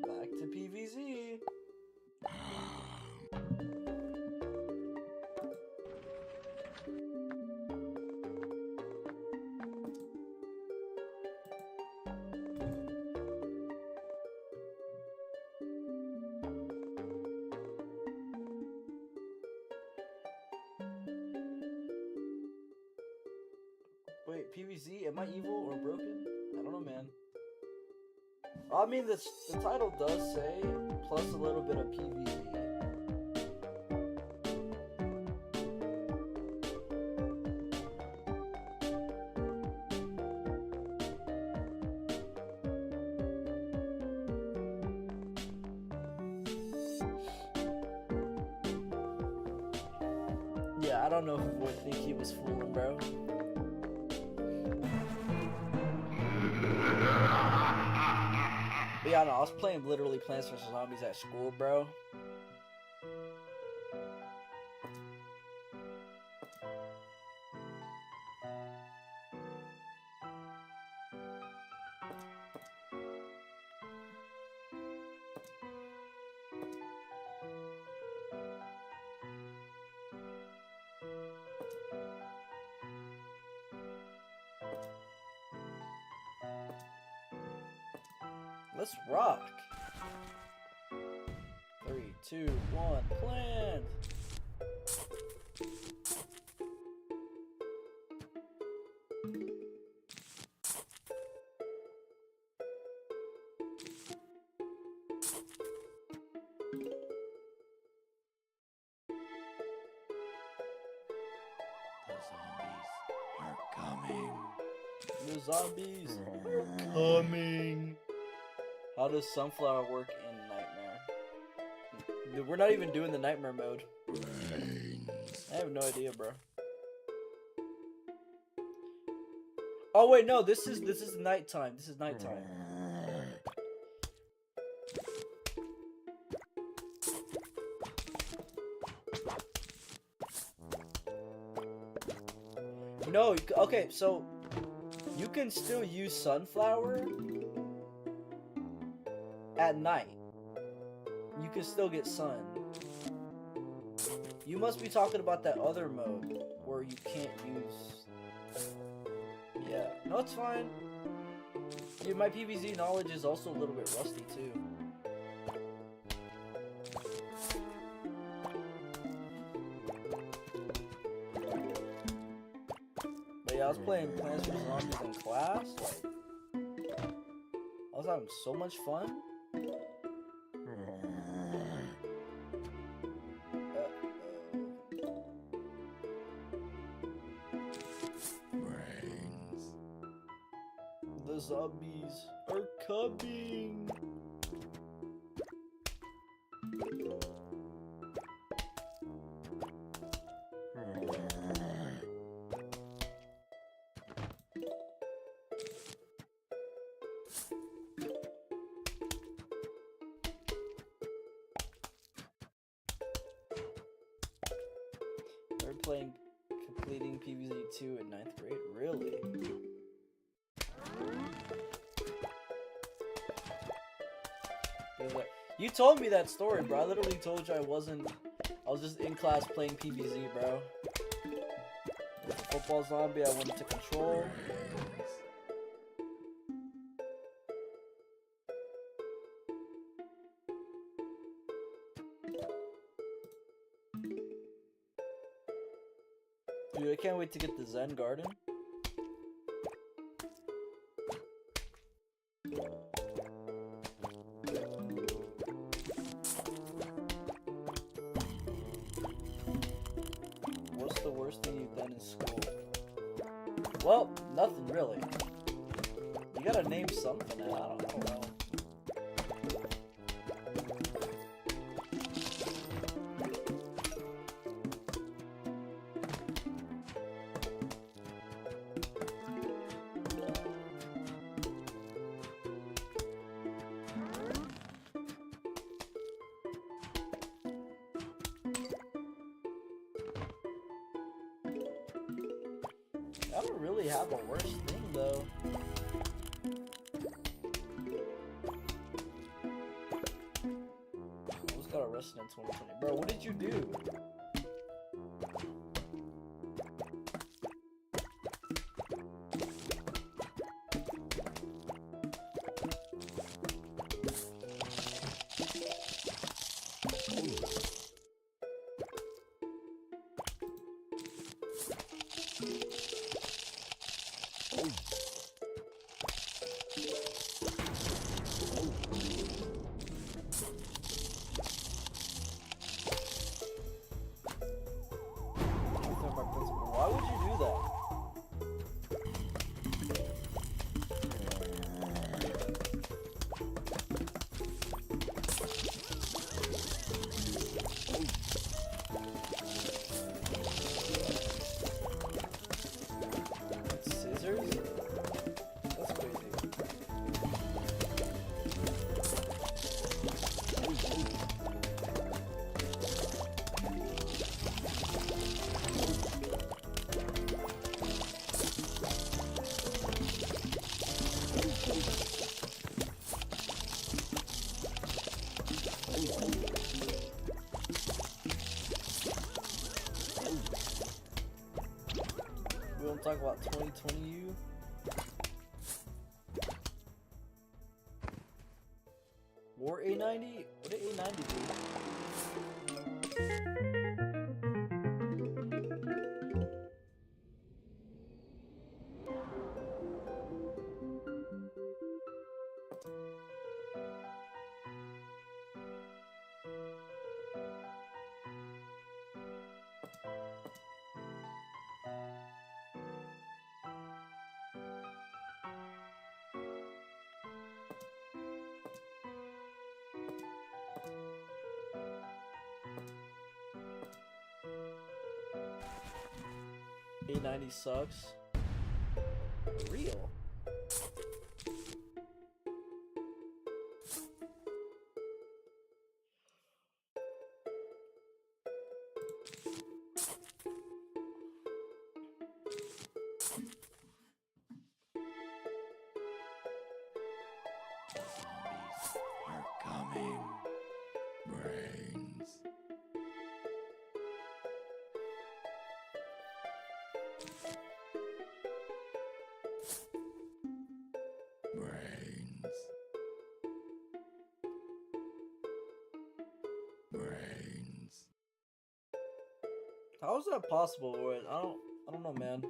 [SPEAKER 1] Back to PVZ. Wait, PVZ? Am I evil or broken? I don't know, man. I mean, the title does say plus a little bit of PVZ. Yeah, I don't know who would think he was fooling, bro. But yeah, no, I was playing literally Plants vs. Zombies at school, bro. Let's rock. 3, 2, 1, plant. The zombies are coming. How does Sunflower work in Nightmare? We're not even doing the Nightmare mode. I have no idea, bro. Oh wait, no, this is nighttime. This is nighttime. No, okay, so you can still use Sunflower at night. You can still get sun. You must be talking about that other mode where you can't use. Yeah, no, it's fine. Dude, my PVZ knowledge is also a little bit rusty too. But yeah, I was playing Plants vs. Zombies in class. Like, I was having so much fun. The zombies are coming. They're playing completing PVZ 2 in 9th grade? Really? You told me that story, bro. I literally told you I wasn't. I was just in class playing PVZ, bro. With the football zombie, I wanted to control. Dude, I can't wait to get the Zen Garden. What's the worst thing you've done in school? Well, nothing really. You gotta name something. I don't know. I don't really have a worst thing though. I just got arrested in 2020. Bro, what did you do? Why would you do that? Scissors? That's crazy. We don't talk about 2020 you. War A90? What did A90 do? A90 sucks. Real.
[SPEAKER 2] Are coming. Brains. Brains. Brains.
[SPEAKER 1] How is that possible? I don't know, man.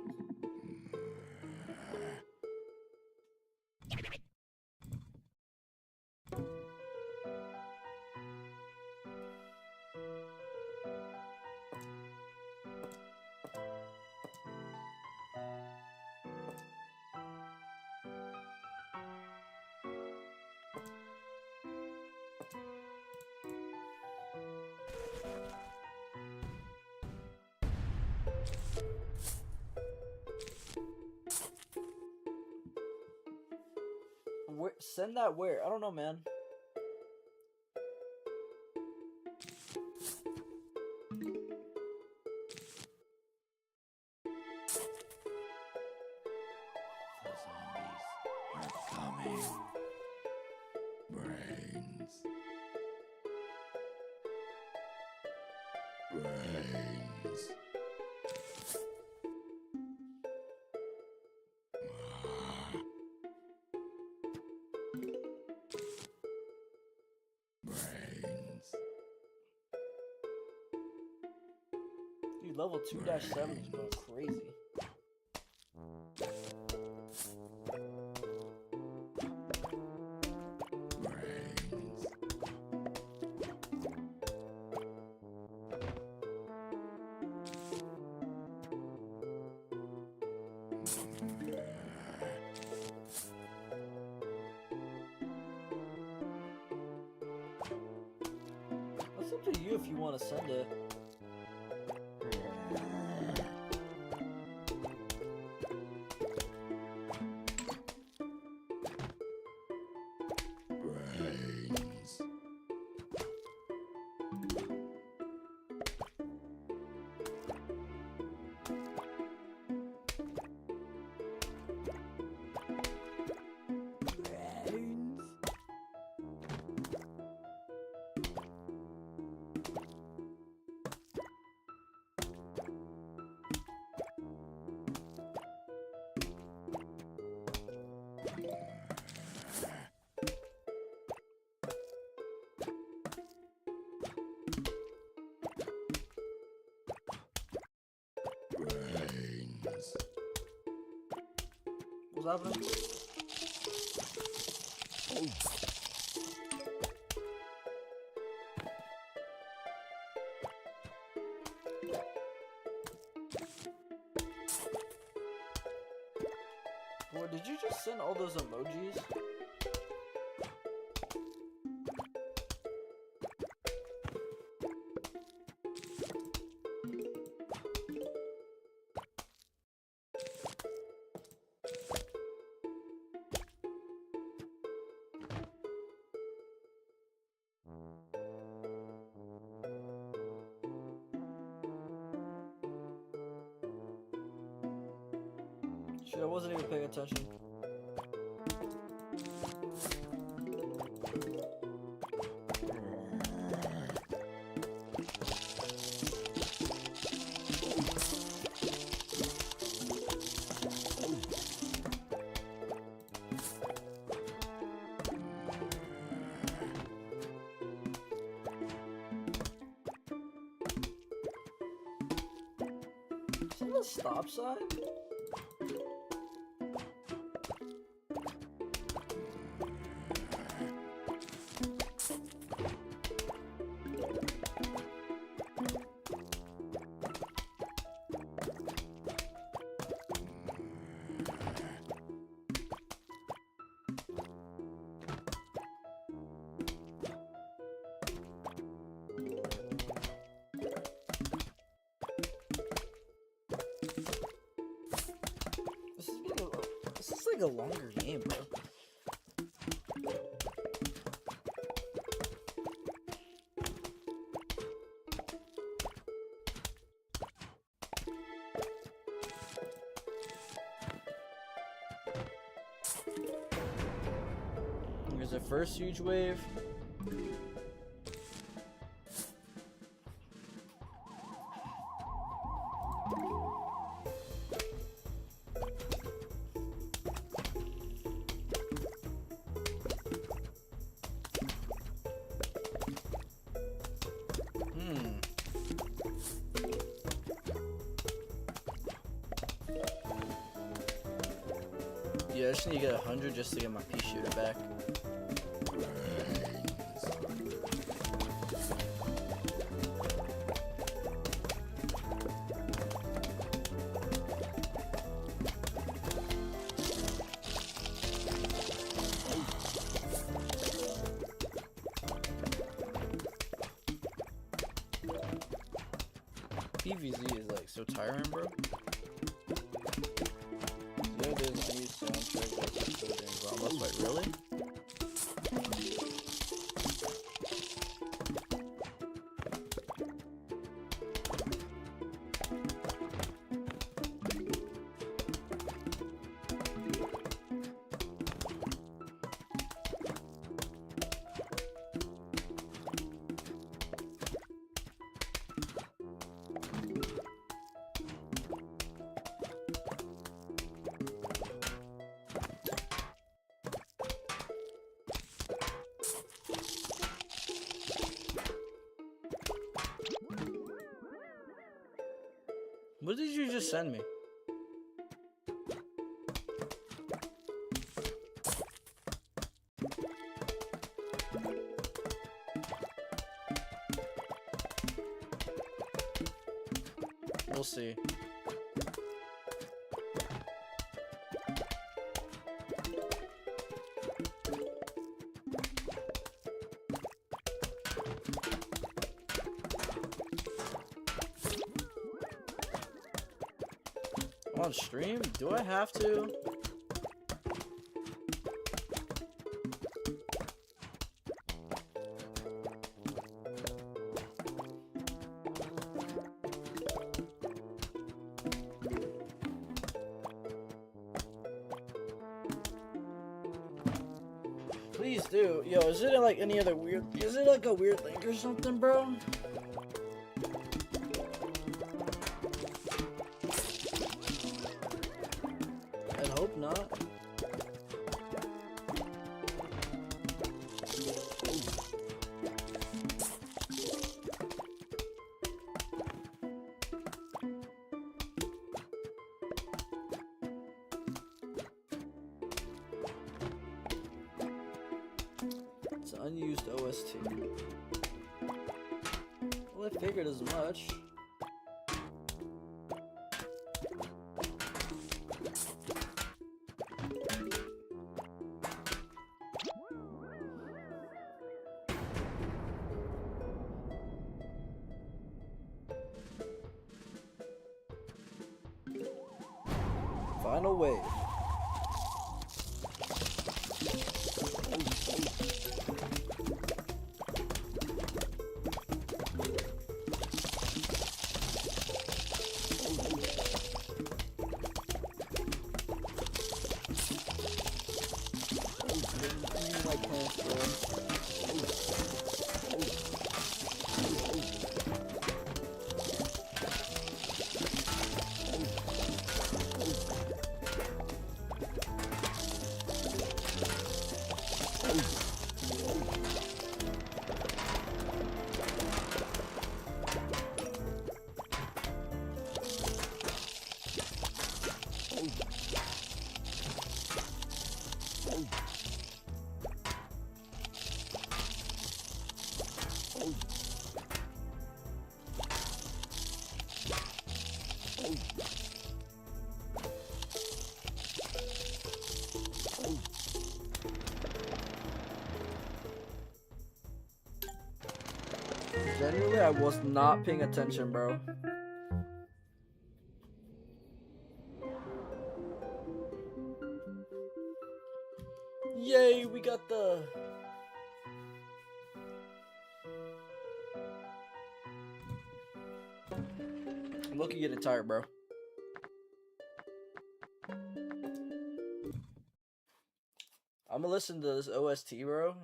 [SPEAKER 1] Send that where? I don't know, man.
[SPEAKER 2] The zombies are coming. Brains.
[SPEAKER 1] Dude, level 2-7 is going crazy. It's up to you if you want to send it.
[SPEAKER 2] Brains. Brains.
[SPEAKER 1] What's happening? Boy, did you just send all those emojis? Shit, I wasn't even paying attention. Is that a stop sign? This is like a longer game, bro. Here's the first huge wave. Yeah, I just need to get 100 just to get my pea shooter back. PVZ is like so tiring, bro. Yeah, there's any soundtrack that's so damn bomb. Wait, really? What did you just send me? We'll see. On stream? Do I have to? Please do. Yo, is it like any other weird? Is it like a weird link or something, bro? I hope not. It's an unused OST. Well, I figured as much. Final wave. Genuinely, I was not paying attention, bro. Yay, we got the... I'm looking getting tired, bro. I'm gonna listen to this OST, bro.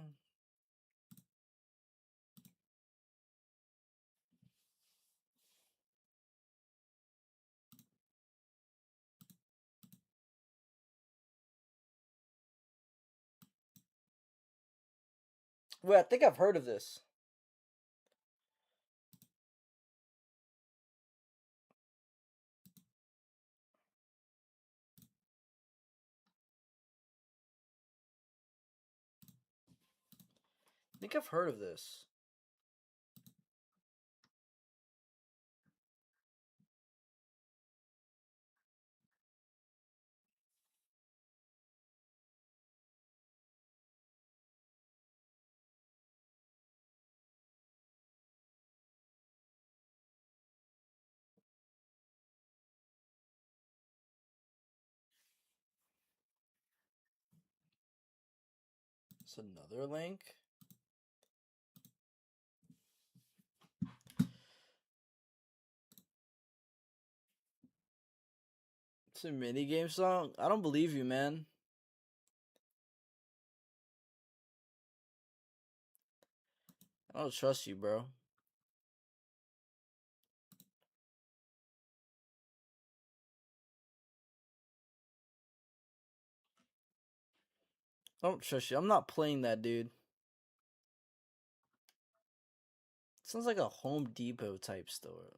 [SPEAKER 1] Wait, I think I've heard of this. I think I've heard of this. It's another link. It's a minigame song? I don't believe you, man. I don't trust you, bro. I don't trust you. I'm not playing that, dude. Sounds like a Home Depot type store.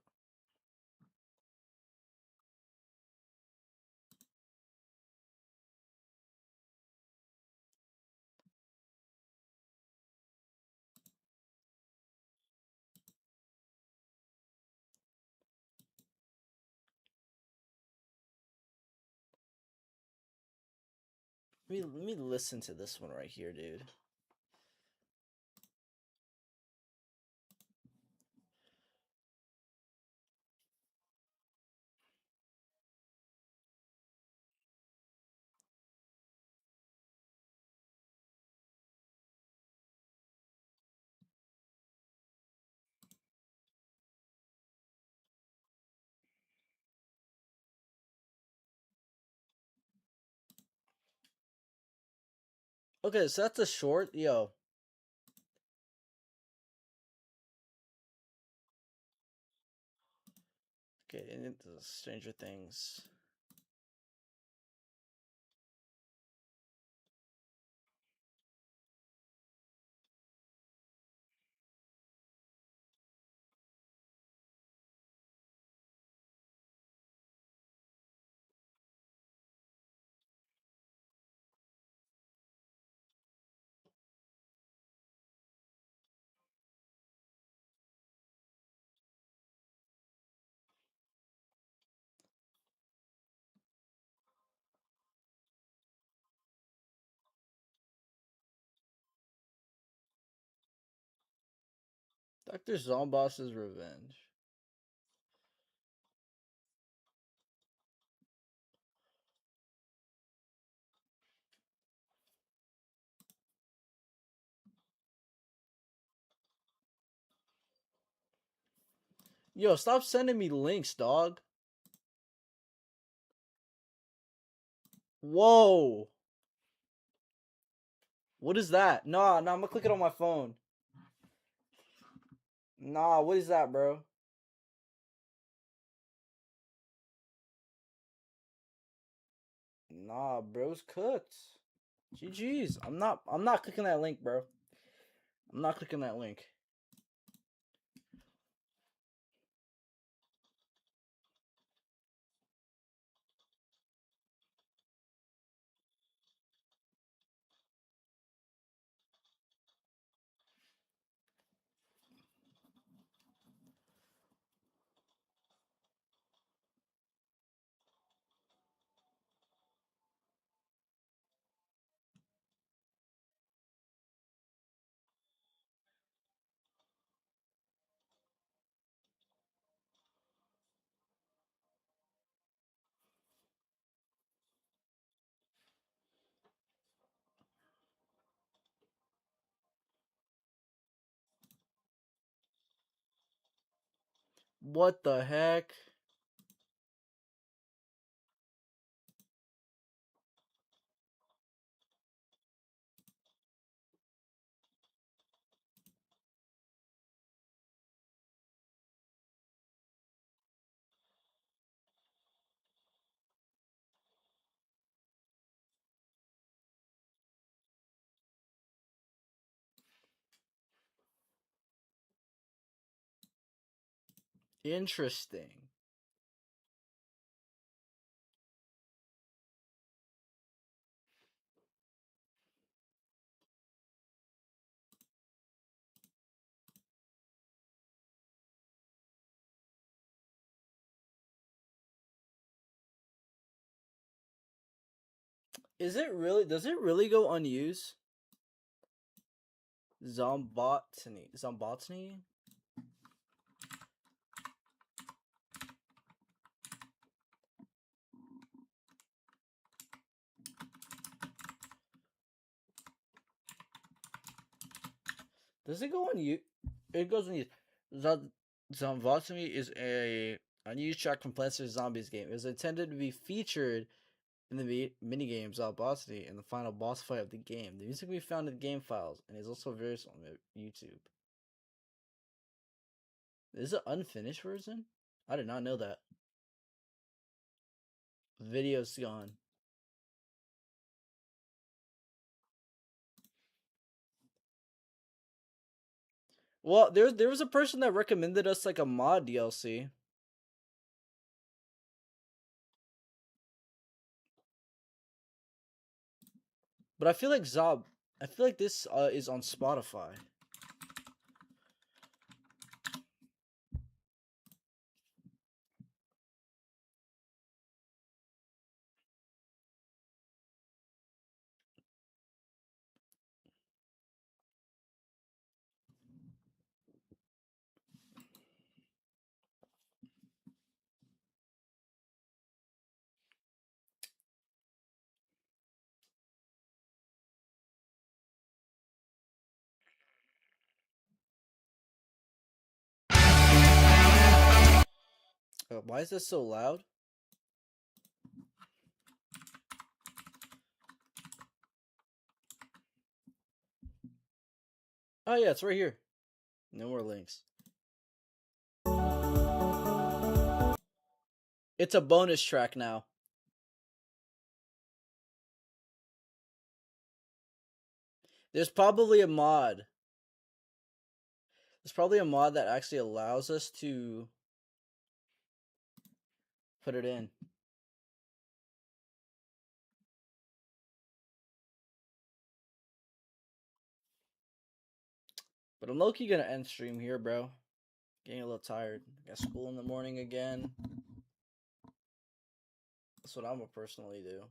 [SPEAKER 1] Let me listen to this one right here, dude. Okay, so that's a short. Yo. Okay, into Stranger Things. Dr. Zomboss's Revenge. Yo, stop sending me links, dog. Whoa. What is that? Nah, I'm gonna click it on my phone. Nah, what is that, bro? Nah, bro's cooked. GG's. I'm not clicking that link, bro. I'm not clicking that link. What the heck? Interesting. Is it really? Does it really go unused? Zombotany. Zombotany? Does it go unused? It goes unused. Zombotany is a unused track from Plants vs. Zombies game. It was intended to be featured in the minigames Zombotany and the final boss fight of the game. The music can be found in the game files and is also available on YouTube. Is it an unfinished version? I did not know that. Video's gone. Well, there was a person that recommended us like a mod DLC. But I feel like this is on Spotify. Why is this so loud? Oh yeah, it's right here. No more links. It's a bonus track now. There's probably a mod. There's probably a mod that actually allows us to put it in. But I'm low-key gonna end stream here, bro. Getting a little tired. Got school in the morning again. That's what I'm gonna personally do.